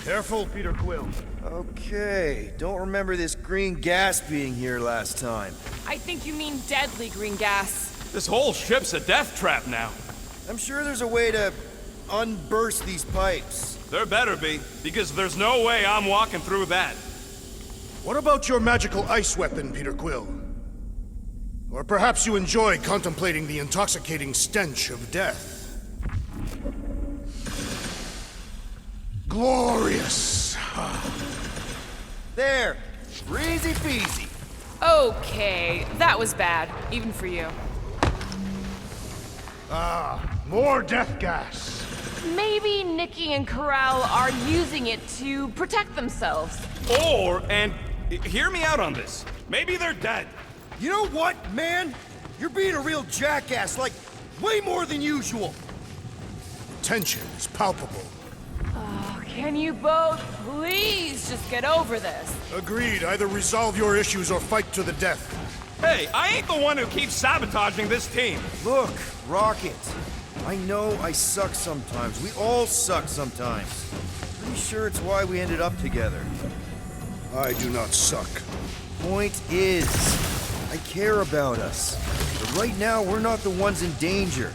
Careful, Peter Quill. Okay, don't remember this green gas being here last time. I think you mean deadly green gas. This whole ship's a death trap now. I'm sure there's a way to unburst these pipes. There better be, because there's no way I'm walking through that. What about your magical ice weapon, Peter Quill? Or perhaps you enjoy contemplating the intoxicating stench of death. Glorious! There! Breezy peasy! Okay, that was bad, even for you. More death gas! Maybe Nikki and Corral are using it to protect themselves. And hear me out on this. Maybe they're dead. You know what, man? You're being a real jackass, like, way more than usual. Tension is palpable. Can you both please just get over this? Agreed. Either resolve your issues or fight to the death. Hey, I ain't the one who keeps sabotaging this team. Look, Rocket. I know I suck sometimes. We all suck sometimes. Pretty sure it's why we ended up together. I do not suck. Point is, I care about us. But right now, we're not the ones in danger.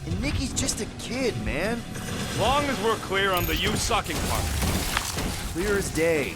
And Nikki's just a kid, man. As long as we're clear on the you sucking part. Clear as day.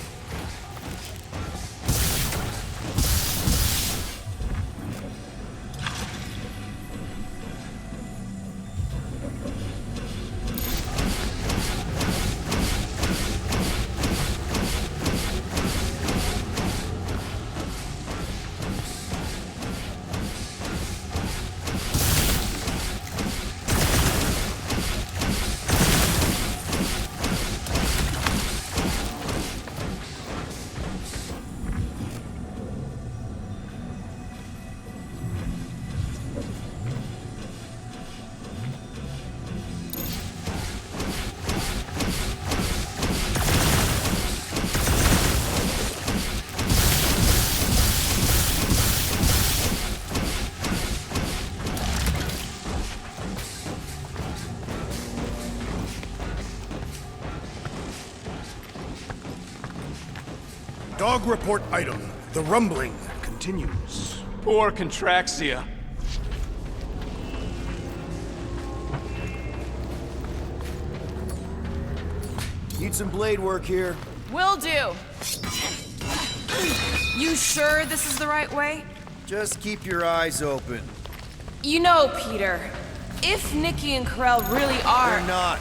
Dog report item. The rumbling continues. Poor Contraxia. Need some blade work here. Will do. You sure this is the right way? Just keep your eyes open. You know, Peter, if Nikki and Corell really are... They're not.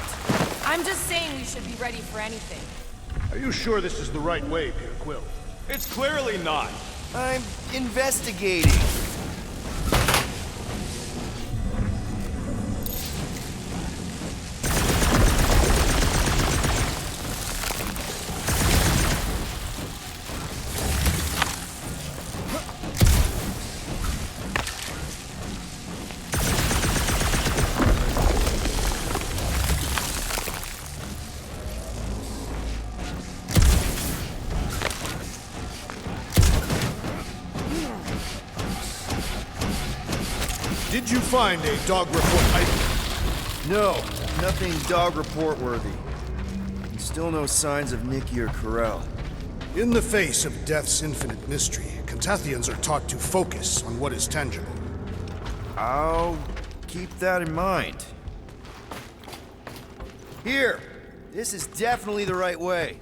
I'm just saying we should be ready for anything. Are you sure this is the right way, Peter Quill? It's clearly not. I'm investigating. Did you find a dog report item? No, nothing dog report worthy. And still no signs of Nikki or Corell. In the face of death's infinite mystery, Cantathians are taught to focus on what is tangible. I'll keep that in mind. Here! This is definitely the right way.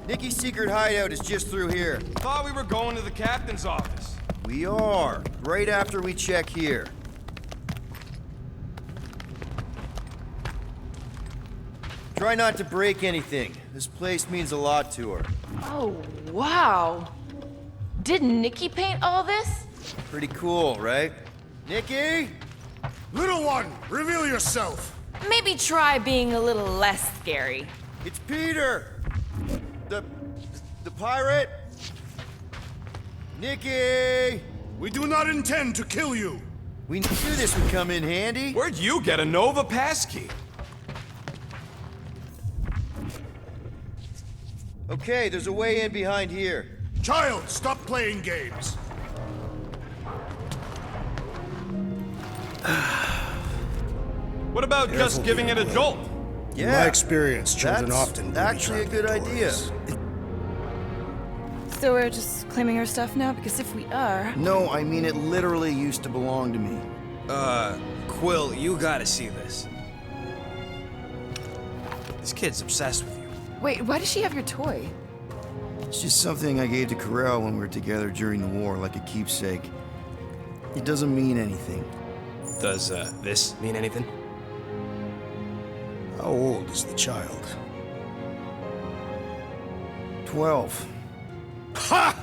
Nikki's secret hideout is just through here. Thought we were going to the captain's office. We are, right after we check here. Try not to break anything. This place means a lot to her. Oh, wow. Did Nikki paint all this? Pretty cool, right? Nikki? Little one, reveal yourself! Maybe try being a little less scary. It's Peter! The pirate? Nikki! We do not intend to kill you! We knew this would come in handy. Where'd you get a Nova passkey? Okay, there's a way in behind here. Child, stop playing games! What about just giving it a jolt? Yeah. In my experience, children that's often booby actually a trap good their idea. toys. So we're just claiming her stuff now? Because if we are... No, I mean it literally used to belong to me. Quill, you gotta see this. This kid's obsessed with you. Wait, why does she have your toy? It's just something I gave to Corell when we were together during the war, like a keepsake. It doesn't mean anything. Does, this mean anything? How old is the child? 12. Ha!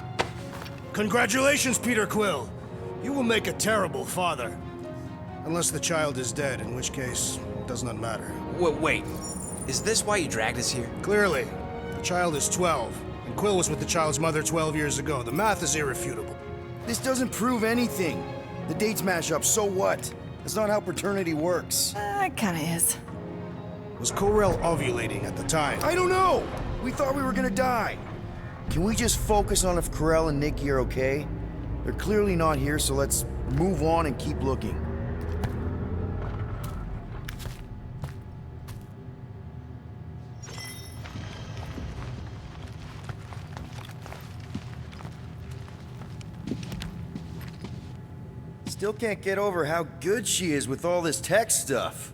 Congratulations, Peter Quill. You will make a terrible father. Unless the child is dead, in which case, it does not matter. Wait. Is this why you dragged us here? Clearly. The child is 12, and Quill was with the child's mother 12 years ago. The math is irrefutable. This doesn't prove anything. The dates mash up, so what? That's not how paternity works. It kinda is. Was Corell ovulating at the time? I don't know! We thought we were gonna die. Can we just focus on if Corell and Nikki are okay? They're clearly not here, so let's move on and keep looking. Still can't get over how good she is with all this tech stuff.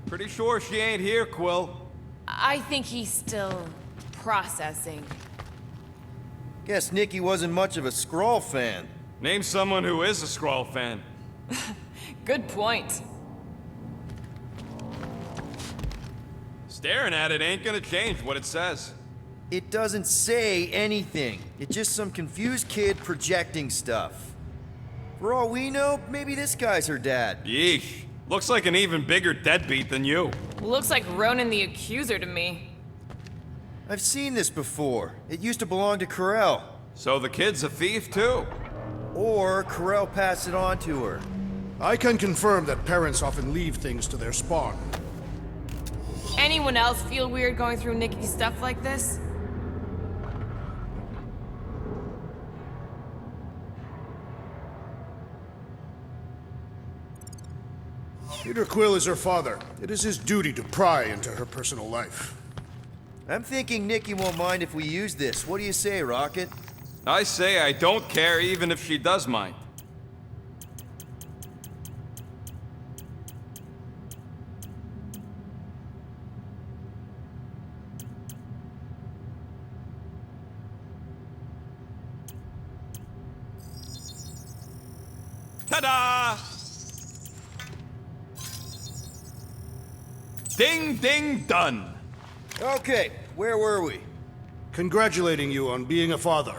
Pretty sure she ain't here, Quill. I think he's still processing. Guess Nikki wasn't much of a Skrull fan. Name someone who is a Skrull fan. Good point. Staring at it ain't gonna change what it says. It doesn't say anything. It's just some confused kid projecting stuff. For all we know, maybe this guy's her dad. Yeesh. Looks like an even bigger deadbeat than you. Looks like Ronan the Accuser to me. I've seen this before. It used to belong to Corell. So the kid's a thief too. Or Corell passed it on to her. I can confirm that parents often leave things to their spawn. Anyone else feel weird going through Nikki's stuff like this? Peter Quill is her father. It is his duty to pry into her personal life. I'm thinking Nikki won't mind if we use this. What do you say, Rocket? I say I don't care even if she does mind. Ta-da! Ding, ding, done. Okay, where were we? Congratulating you on being a father.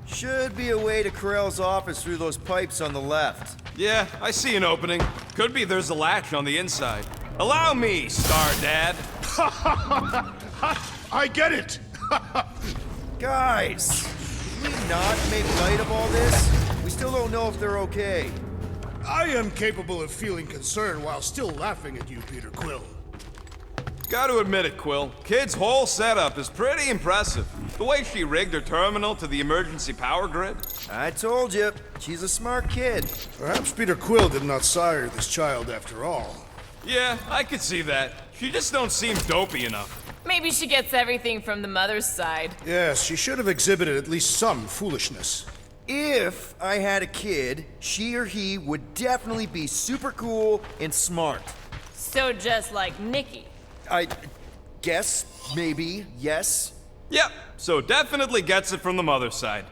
Should be a way to Corell's office through those pipes on the left. Yeah, I see an opening. Could be there's a latch on the inside. Allow me, Star Dad. I get it! Guys, can we not make light of all this? We still don't know if they're okay. I am capable of feeling concern while still laughing at you, Peter Quill. Gotta admit it, Quill. Kid's whole setup is pretty impressive. The way she rigged her terminal to the emergency power grid. I told you, she's a smart kid. Perhaps Peter Quill did not sire this child after all. Yeah, I could see that. She just don't seem dopey enough. Maybe she gets everything from the mother's side. Yes, she should have exhibited at least some foolishness. If I had a kid, she or he would definitely be super cool and smart. So just like Nikki. I guess, maybe, yes. Yep, so definitely gets it from the mother's side.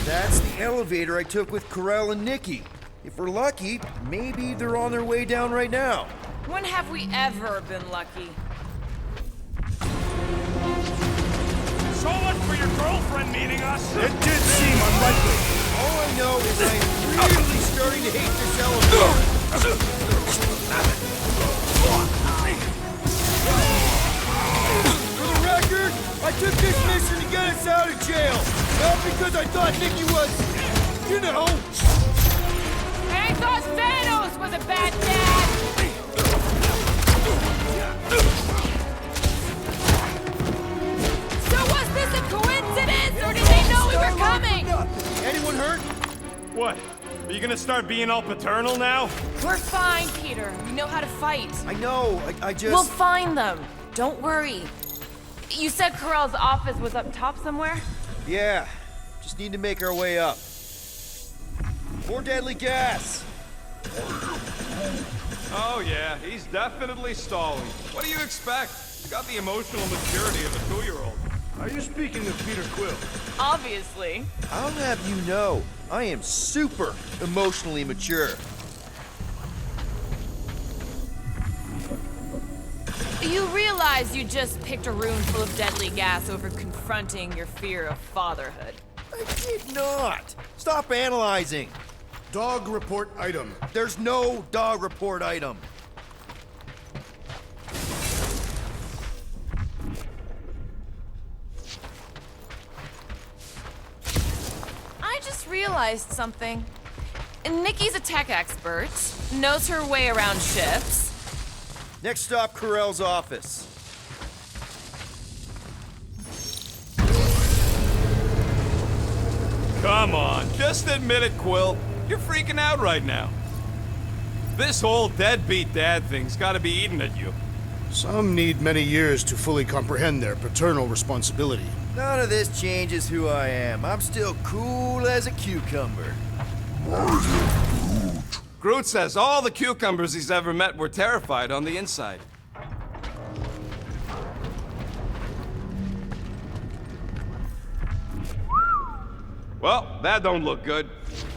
That's the elevator I took with Corell and Nikki. If we're lucky, maybe they're on their way down right now. When have we ever been lucky? So much for your girlfriend meeting us. It did seem unlikely. All I know is I'm really starting to hate this elevator. For the record, I took this mission to get us out of jail. Not because I thought Nikki was, you know. And I thought Thanos was a bad dad. So was this a coincidence, or did they know we were coming? Anyone hurt? What? Are you gonna start being all paternal now? We're fine, Peter. We know how to fight. I know, I just... We'll find them. Don't worry. You said Corell's office was up top somewhere? Yeah, just need to make our way up. More deadly gas! Oh yeah, he's definitely stalling. What do you expect? He's got the emotional maturity of a 2-year-old. Are you speaking of Peter Quill? Obviously. I'll have you know, I am super emotionally mature. You realize you just picked a room full of deadly gas over confronting your fear of fatherhood. I did not! Stop analyzing! Dog report item. There's no dog report item. I just realized something. Nikki's a tech expert, knows her way around ships. Next stop, Corell's office. Come on, just admit it, Quill. You're freaking out right now. This whole deadbeat dad thing's gotta be eating at you. Some need many years to fully comprehend their paternal responsibility. None of this changes who I am. I'm still cool as a cucumber. Groot says all the cucumbers he's ever met were terrified on the inside. Well, that don't look good.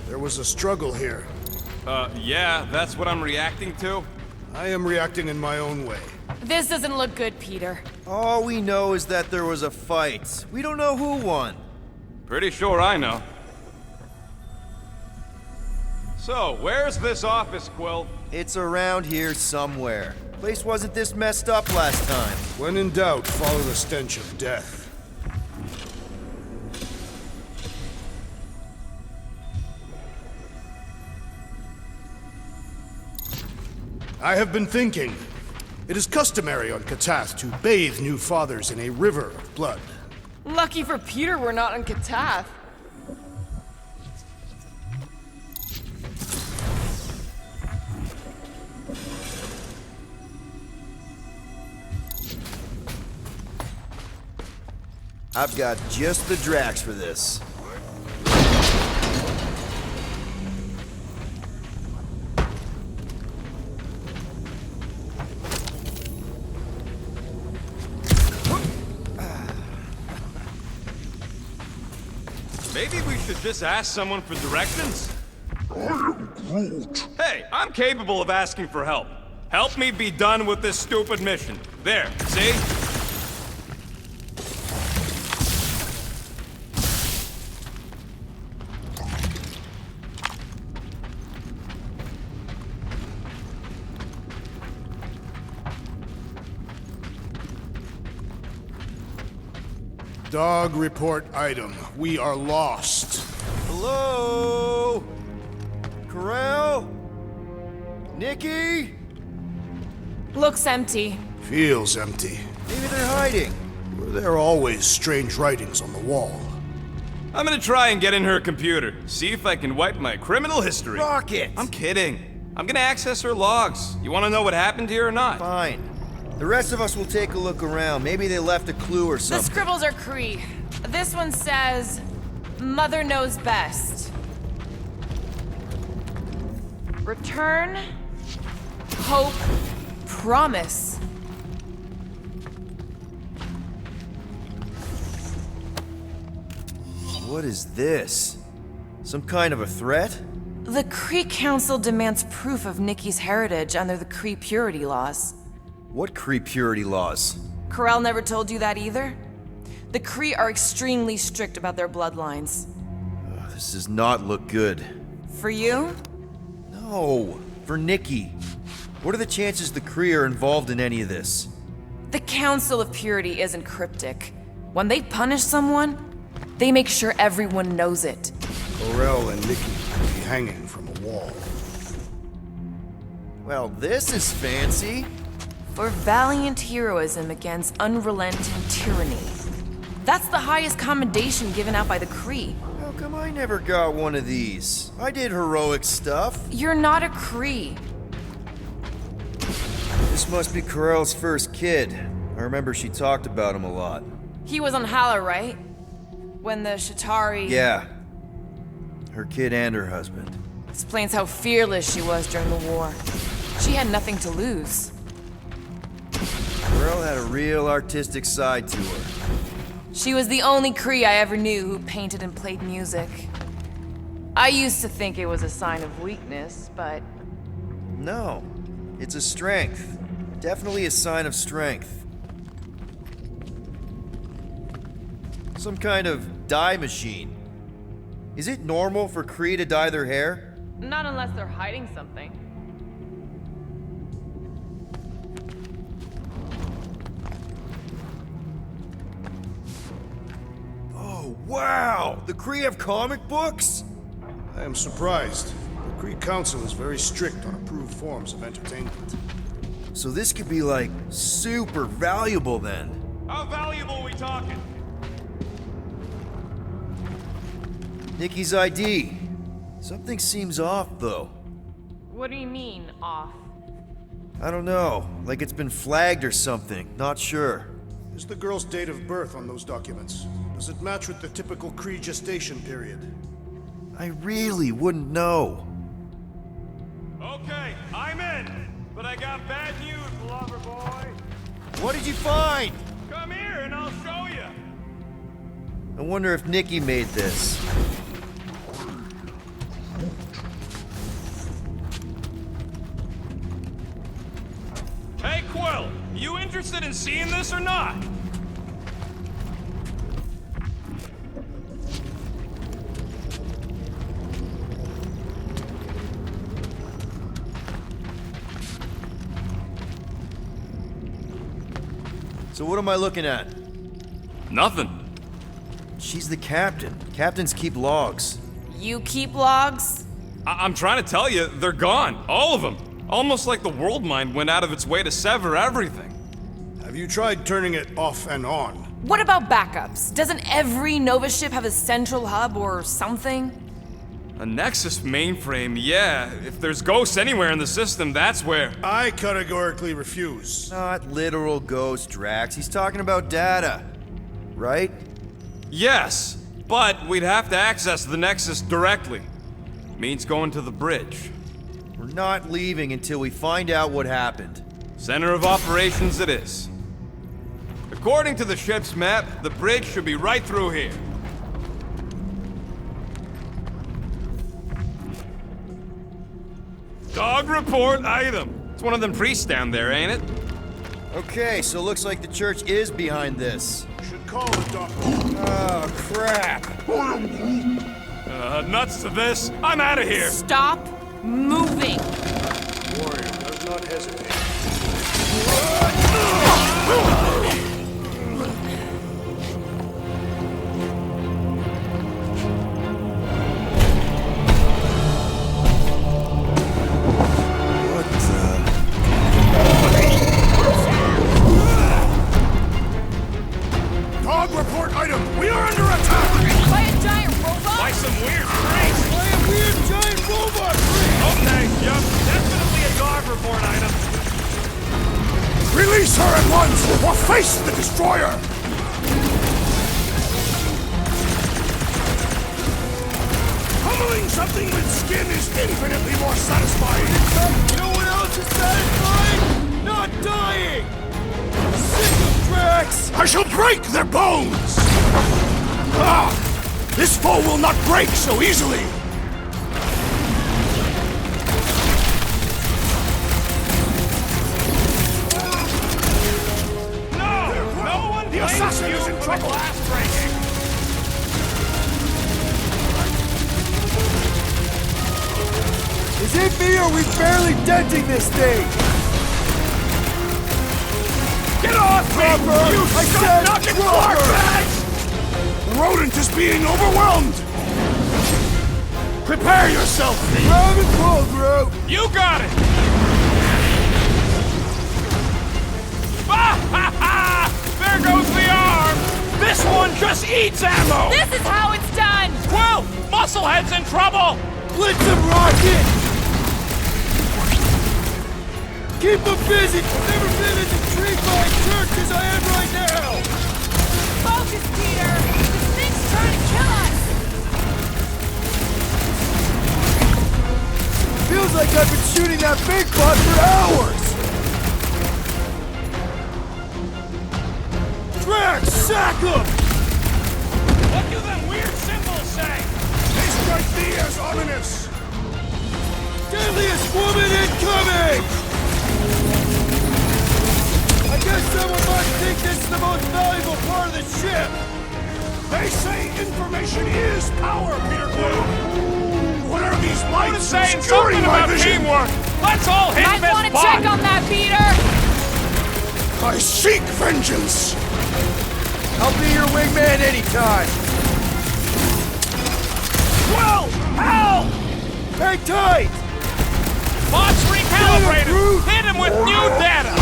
There was a struggle here. Yeah, that's what I'm reacting to. I am reacting in my own way. This doesn't look good, Peter. All we know is that there was a fight. We don't know who won. Pretty sure I know. So, where's this office, Quill? It's around here somewhere. Place wasn't this messed up last time. When in doubt, follow the stench of death. I have been thinking. It is customary on Katath to bathe new fathers in a river of blood. Lucky for Peter we're not on Katath. I've got just the Drax for this. Maybe we should just ask someone for directions? Hey, I'm capable of asking for help. Help me be done with this stupid mission. There, see? Dog report item. We are lost. Hello? Corral? Nikki? Looks empty. Feels empty. Maybe they're hiding. There are always strange writings on the wall. I'm gonna try and get in her computer. See if I can wipe my criminal history. Rocket! I'm kidding. I'm gonna access her logs. You wanna know what happened here or not? Fine. The rest of us will take a look around. Maybe they left a clue or The something. scribbles are Kree. This one says, Mother knows best. Return, hope, promise. What is this? Some kind of a threat? The Kree Council demands proof of Nikki's heritage under the Kree purity laws. What Kree purity laws? Corell never told you that either? The Kree are extremely strict about their bloodlines. This does not look good. For you? No, for Nikki. What are the chances the Kree are involved in any of this? The Council of Purity isn't cryptic. When they punish someone, they make sure everyone knows it. Corell and Nikki will be hanging from a wall. Well, this is fancy. For valiant heroism against unrelenting tyranny. That's the highest commendation given out by the Kree. How come I never got one of these? I did heroic stuff. You're not a Kree. This must be Corell's first kid. I remember she talked about him a lot. He was on Hala, right? When the Shatari... Yeah. Her kid and her husband. Explains how fearless she was during the war. She had nothing to lose. Corell had a real artistic side to her. She was the only Kree I ever knew who painted and played music. I used to think it was a sign of weakness, but... No, it's a strength. Definitely a sign of strength. Some kind of dye machine. Is it normal for Kree to dye their hair? Not unless they're hiding something. Oh, wow! The Kree have comic books? I am surprised. The Kree Council is very strict on approved forms of entertainment. So this could be, like, super valuable then. How valuable are we talking? Nikki's ID. Something seems off, though. What do you mean, off? I don't know, like it's been flagged or something, not sure. Is the girl's date of birth on those documents? Does it match with the typical Kree gestation period? I really wouldn't know. Okay, I'm in. But I got bad news, lover boy. What did you find? Come here and I'll show you. I wonder if Nikki made this. Hey, Quill, you interested in seeing this or not? So what am I looking at? Nothing. She's the captain. Captains keep logs. You keep logs? I'm trying to tell you, they're gone. All of them. Almost like the world mind went out of its way to sever everything. Have you tried turning it off and on? What about backups? Doesn't every Nova ship have a central hub or something? A Nexus mainframe, yeah. If there's ghosts anywhere in the system, that's where. I categorically refuse. Not literal ghost, Drax. He's talking about data. Right? Yes, but we'd have to access the Nexus directly. Means going to the bridge. We're not leaving until we find out what happened. Center of operations it is. According to the ship's map, the bridge should be right through here. Dog report item. It's one of them priests down there, ain't it? Okay, so looks like the church is behind this. Should call it doctor. Oh, crap. Nuts to this. I'm out of here. Stop moving. Warrior does not hesitate. Dog report item. We are under attack. By a giant robot? By some weird freaks. By a weird giant robot! Okay, yep. Definitely a dog report item. Release her at once, or face the destroyer. Pummeling something with skin is infinitely more satisfying. You know what else is satisfying? Not dying! Sick of Drax! I shall break their bones! Ah! This foe will not break so easily! No one The assassin is in trouble! Glass breaking. Is it me or are we barely denting this thing? Get off me! Rubber! You I said knocking rubber! bags! The rodent is being overwhelmed! Prepare yourself! Grab and pull, Groot! You got it! Ah, ha, ha! There goes the arm! This one just eats ammo! This is how it's done! Quill! Musclehead's in trouble! Blitz him, Rocket! Keep him busy! I've never been as intrigued by a church as I am right now! Focus, Peter! This thing's trying to kill us! Feels like I've been shooting that big bot for hours! Drax, sack him! What do them weird symbols say? They strike me as ominous! Deadliest woman incoming! I guess someone must think this is the most valuable part of the ship! They say information is power, Peter Quill! What are these lights Saying obscuring something my about vision? teamwork! Let's all hit Might this want to bot! check on that, Peter! I seek vengeance! I'll be your wingman anytime! Quill! Help! Hang tight! Bot's recalibrated! Hit him with new data!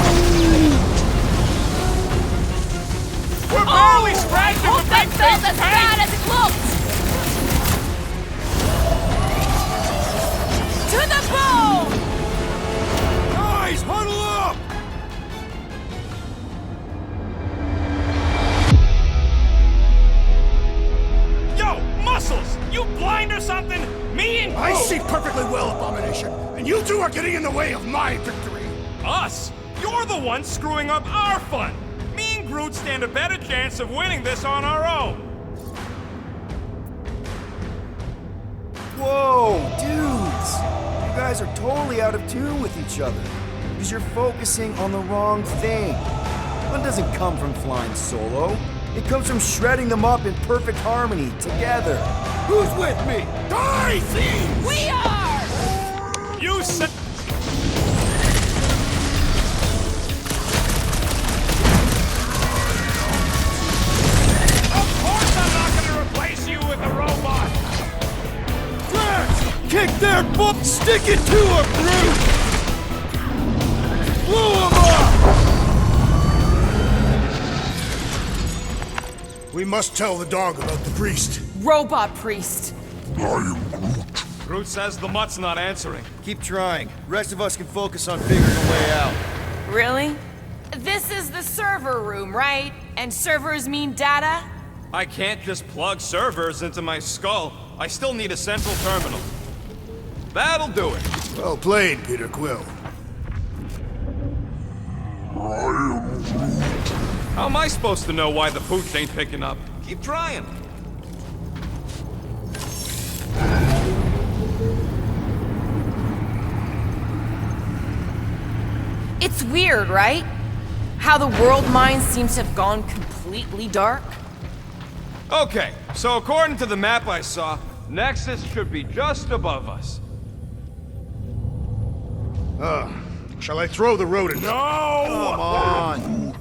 We're barely scratching Hope the that big felt thing's as bad as it looked! To the bone! Guys, huddle Me and I Groot! see perfectly well, Abomination, and you two are getting in the way of my victory. Us? You're the one screwing up our fun! Me and Groot stand a better chance of winning this on our own! Whoa, dudes! You guys are totally out of tune with each other. Because you're focusing on the wrong thing. Fun doesn't come from flying solo. It comes from shredding them up in perfect harmony, together. Who's with me? Die, thieves! We are! You said... Of course I'm not gonna replace you with a robot! Kick their butt! Stick it to her, Groot! Blow them up! We must tell the dog about the priest. Robot priest. Groot says the mutt's not answering. Keep trying. Rest of us can focus on figuring a way out. Really? This is the server room, right? And servers mean data? I can't just plug servers into my skull. I still need a central terminal. That'll do it. Well played, Peter Quill. How am I supposed to know why the pooch ain't picking up? Keep trying. It's weird, right? How the world mind seems to have gone completely dark. Okay, so according to the map I saw, Nexus should be just above us. Shall I throw the rodent? No! Come on!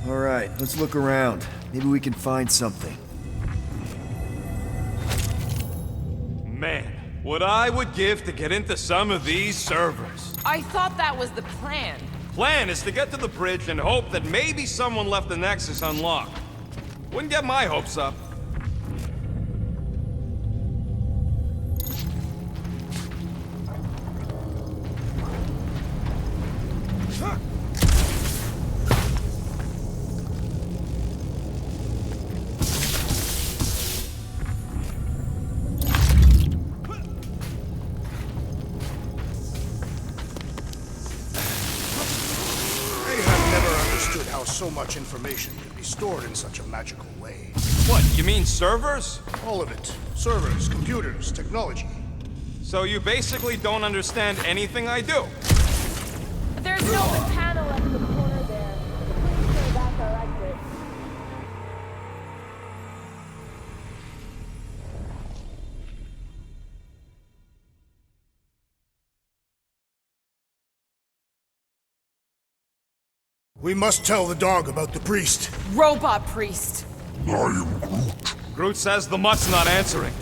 Alright, let's look around. Maybe we can find something. Man, what I would give to get into some of these servers. I thought that was the plan. Plan is to get to the bridge and hope that maybe someone left the Nexus unlocked. Wouldn't get my hopes up. How so much information can be stored in such a magical way. What, you mean servers? All of it. Servers, computers, technology. So you basically don't understand anything I do? There's no panel at the corner there. Pretty sure that's our exit. We must tell the dog about the priest. Robot priest. Groot says the mutt's not answering.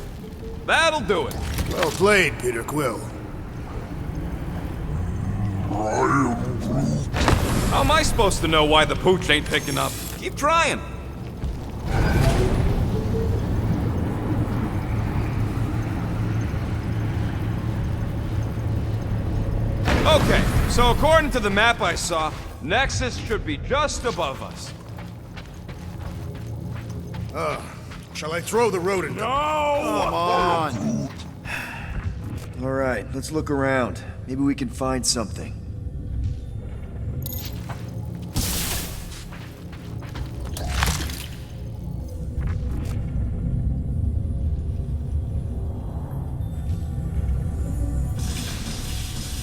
That'll do it. Well played, Peter Quill. How am I supposed to know why the pooch ain't picking up? Keep trying. Okay, so according to the map I saw, Nexus should be just above us. Shall I throw the rodent? No! Come on! Alright, let's look around. Maybe we can find something.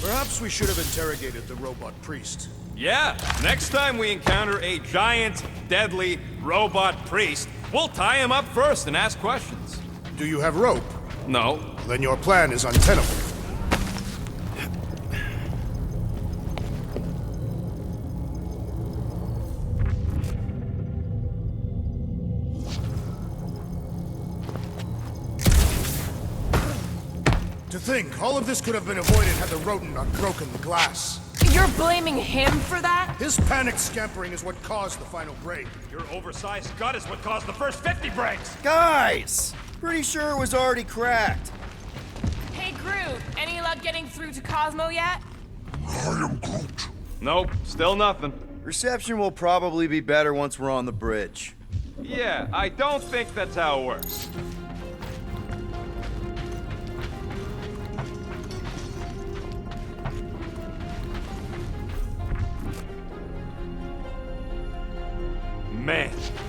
Perhaps we should have interrogated the robot priest. Yeah, next time we encounter a giant, deadly robot priest, we'll tie him up first and ask questions. Do you have rope? No. Then your plan is untenable. To think, all of this could have been avoided had the rodent not broken the glass. You're blaming him for that? His panicked scampering is what caused the final break. Your oversized gut is what caused the first 50 breaks! Guys! Pretty sure it was already cracked. Hey, Groot, any luck getting through to Cosmo yet? Nope, still nothing. Reception will probably be better once we're on the bridge. Yeah, I don't think that's how it works.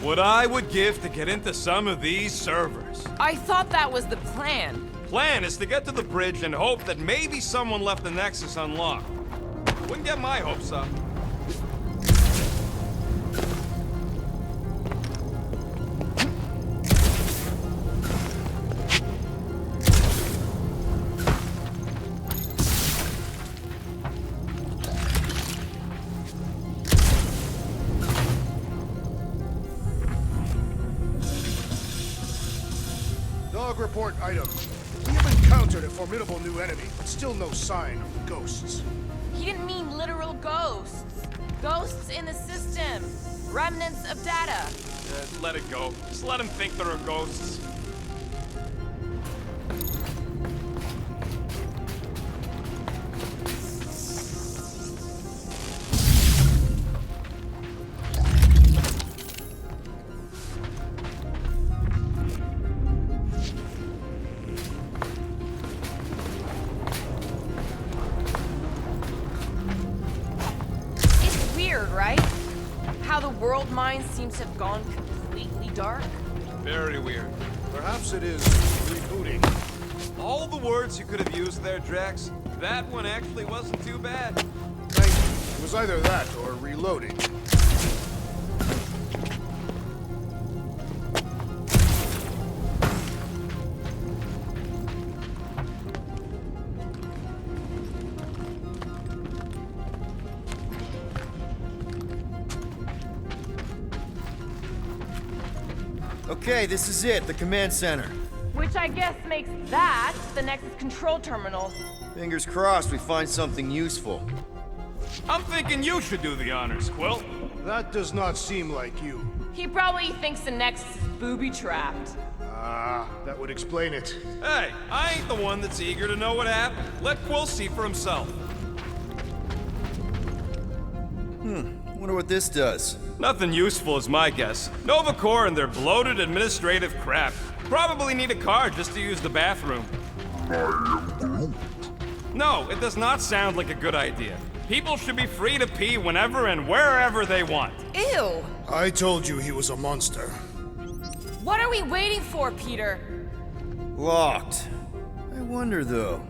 What I would give to get into some of these servers. I thought that was the plan. Plan is to get to the bridge and hope that maybe someone left the Nexus unlocked. Wouldn't get my hopes up. Dog report item. We have encountered a formidable new enemy, but still no sign of ghosts. He didn't mean literal ghosts. Ghosts in the system. Remnants of data. Let it go. Just let him think there are ghosts. Right? How the world mind seems to have gone completely dark. Very weird. Perhaps it is rebooting. All the words you could have used there, Drax, that one actually wasn't too bad. Thank you. It was either that or reloading. Okay, this is it, the command center. Which I guess makes that the Nexus control terminal. Fingers crossed we find something useful. I'm thinking you should do the honors, Quill. That does not seem like you. He probably thinks the Nexus is booby-trapped. Ah, that would explain it. Hey, I ain't the one that's eager to know what happened. Let Quill see for himself. Wonder what this does. Nothing useful is my guess. Nova Corps and their bloated administrative crap. Probably need a card just to use the bathroom. No, it does not sound like a good idea. People should be free to pee whenever and wherever they want. Ew! I told you he was a monster. What are we waiting for, Peter? Locked. I wonder though.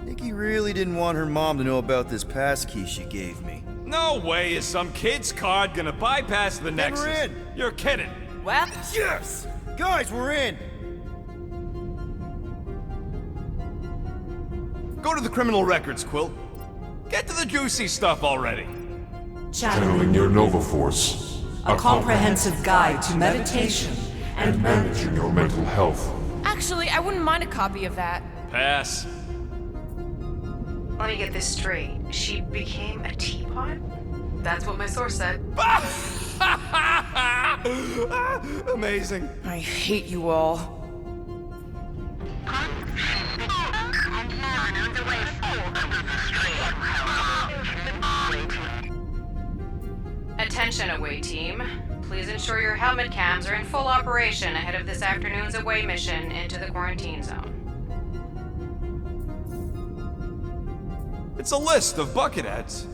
Nikki really didn't want her mom to know about this passkey she gave me. No way is some kid's card gonna bypass the Nexus. We're in. You're kidding. Well, Yes! Guys, we're in! Go to the criminal records, Quill. Get to the juicy stuff already. Channeling your Nova Force. A comprehensive guide to meditation and managing your mental health. actually, I wouldn't mind a copy of that. Pass. Let me get this straight. She became a teapot? That's what my source said. Amazing. I hate you all. Attention, away team. Please ensure your helmet cams are in full operation ahead of this afternoon's away mission into the quarantine zone. It's a list of bucketheads.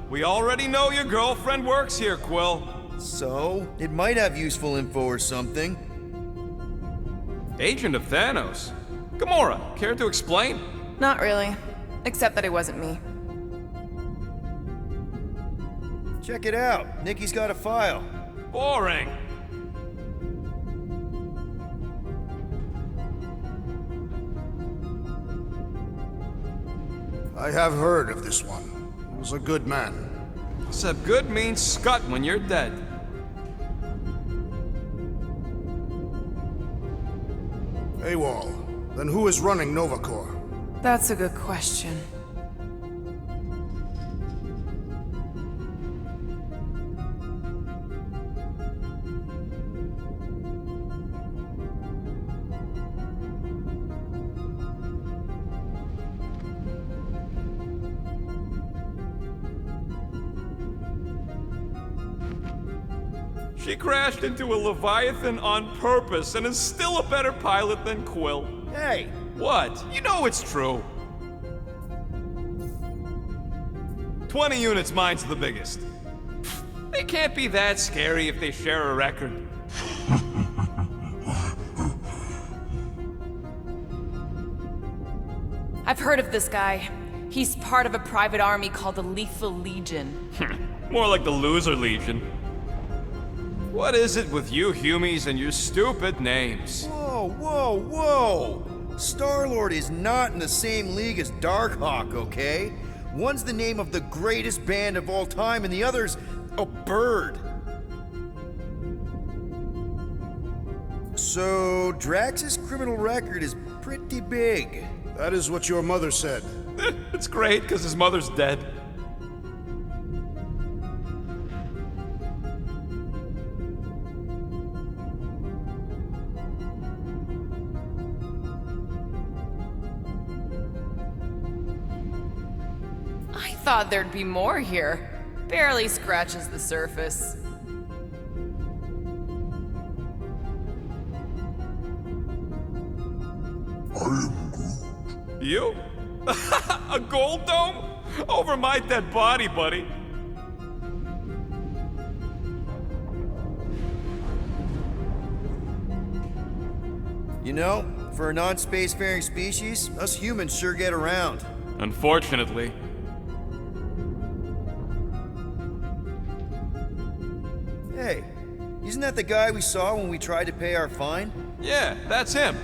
We already know your girlfriend works here, Quill. So, it might have useful info or something. Agent of Thanos. Gamora, care to explain? Not really. Except that it wasn't me. Check it out. Nikki's got a file. Boring. I have heard of this one. He was a good man. Except good means scut when you're dead. AWOL. Then who is running Nova Corps? That's a good question. She crashed into a Leviathan on purpose and is still a better pilot than Quill. Hey! What? You know it's true. 20 units, mine's the biggest. They can't be that scary if they share a record. I've heard of this guy. He's part of a private army called the Lethal Legion. More like the Loser Legion. What is it with you Humies and your stupid names? Whoa, whoa, whoa! Star-Lord is not in the same league as Darkhawk, okay? One's the name of the greatest band of all time, and the other's a bird. So, Drax's criminal record is pretty big. That is what your mother said. It's great, because his mother's dead. I thought there'd be more here. Barely scratches the surface. You? A gold dome? Over my dead body, buddy. You know, for a non-spacefaring species, us humans sure get around. Unfortunately. Hey, isn't that the guy we saw when we tried to pay our fine? Yeah, that's him.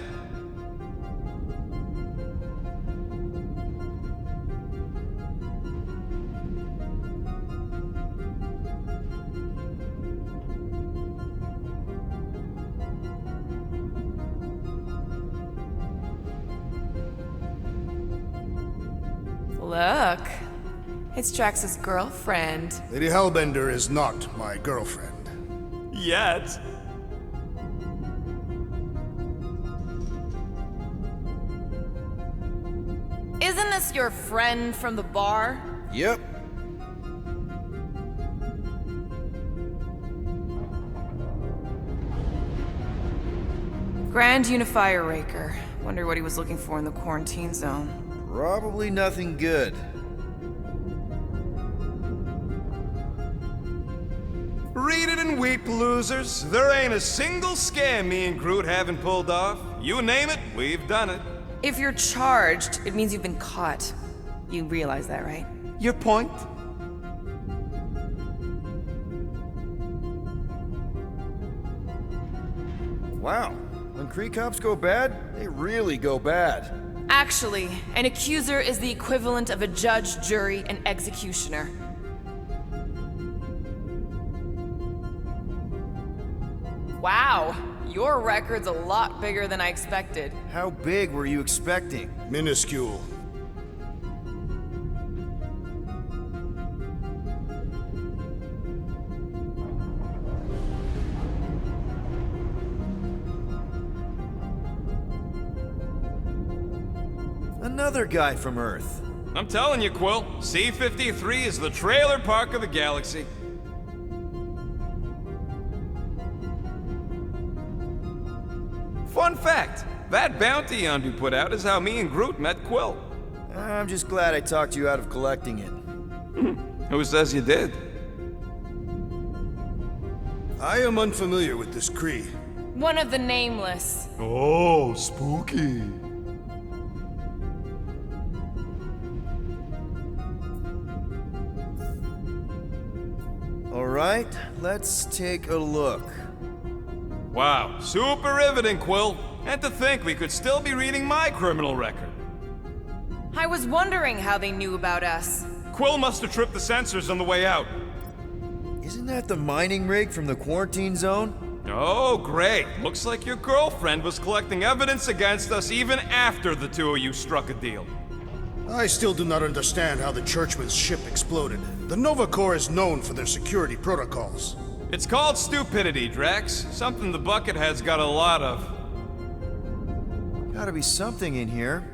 Look, it's Drax's girlfriend. Lady Hellbender is not my girlfriend. Yet. Isn't this your friend from the bar? Yep. Grand Unifier Raker. Wonder what he was looking for in the quarantine zone. Probably nothing good. Read it and weep, losers. There ain't a single scam me and Groot haven't pulled off. You name it, we've done it. If you're charged, it means you've been caught. You realize that, right? Your point? Wow. When Kree cops go bad, they really go bad. Actually, an accuser is the equivalent of a judge, jury, and executioner. Wow, your record's a lot bigger than I expected. How big were you expecting? Minuscule. Another guy from Earth. I'm telling you, Quill, C-53 is the trailer park of the galaxy. Fun fact, that bounty Yondu put out is how me and Groot met Quill. I'm just glad I talked you out of collecting it. Who says you did? I am unfamiliar with this Kree. One of the Nameless. Oh, spooky. All right, let's take a look. Wow, super riveting, Quill. And to think we could still be reading my criminal record. I was wondering how they knew about us. Quill must have tripped the sensors on the way out. Isn't that the mining rig from the quarantine zone? Oh, great. Looks like your girlfriend was collecting evidence against us even after the two of you struck a deal. I still do not understand how the Churchman's ship exploded. The Nova Corps is known for their security protocols. It's called stupidity, Drax. Something the Buckethead's got a lot of. Gotta be something in here.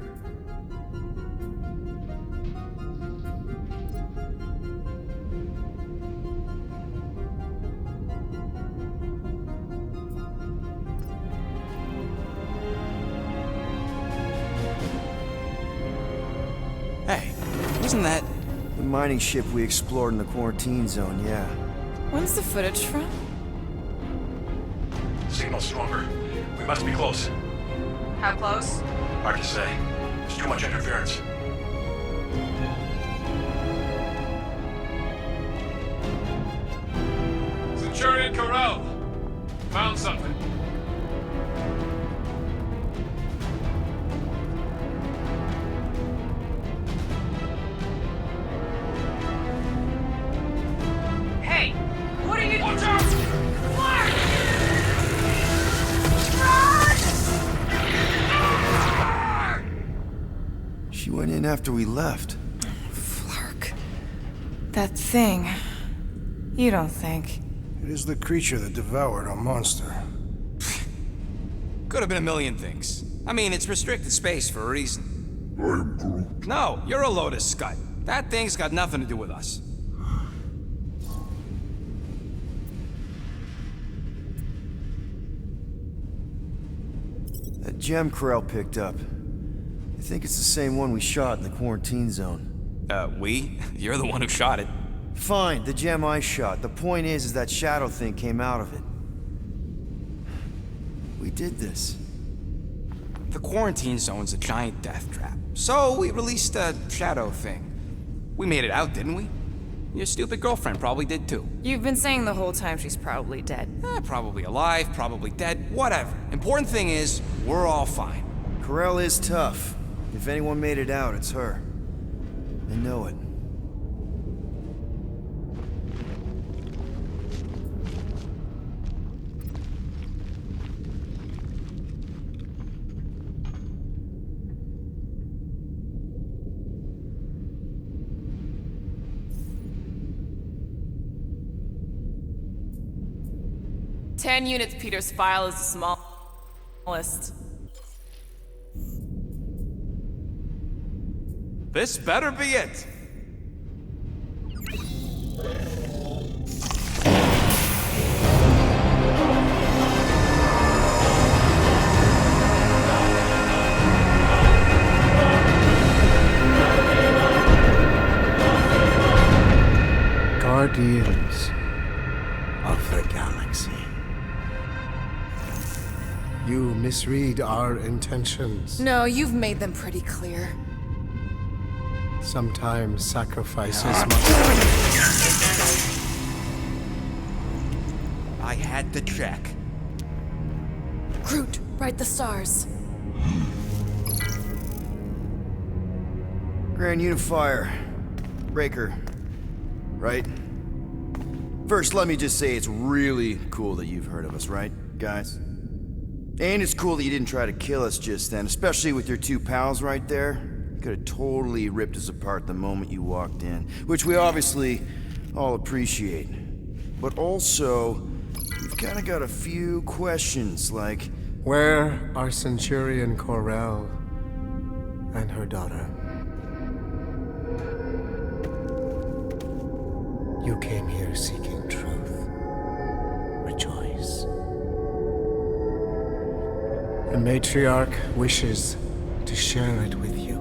Hey, wasn't that... The mining ship we explored in the quarantine zone, yeah. When's the footage from? Signal stronger. We must be close. How close? Hard to say. There's too much interference. Centurion Corral! Found something. Hey! What are you— Watch out! She went in after we left. Flark. That thing. You don't think? It is the creature that devoured our monster. Could have been a million things. I mean, it's restricted space for a reason. I'm Groot. No, you're a load of scud. That thing's got nothing to do with us. That gem Corell picked up. I think it's the same one we shot in the quarantine zone. We? You're the one who shot it. Fine, the gem I shot. The point is that shadow thing came out of it. We did this. The quarantine zone's a giant death trap. So we released a shadow thing. We made it out, didn't we? Your stupid girlfriend probably did too. You've been saying the whole time she's probably dead. Probably alive, probably dead, whatever. Important thing is, we're all fine. Corell is tough. If anyone made it out, it's her. I know it. Ten units, Peter's file is the smallest. This better be it. Guardians of the Galaxy. You misread our intentions. No, you've made them pretty clear. Sometimes sacrifices I had to check. Groot, write the stars. Grand Unifier. Breaker. Right? First, let me just say it's really cool that you've heard of us, right, guys? And it's cool that you didn't try to kill us just then, especially with your two pals right there. You could have totally ripped us apart the moment you walked in, which we obviously all appreciate. But also, we've kind of got a few questions, like... Where are Centurion Corell and her daughter? You came here seeking truth. Rejoice. The matriarch wishes to share it with you.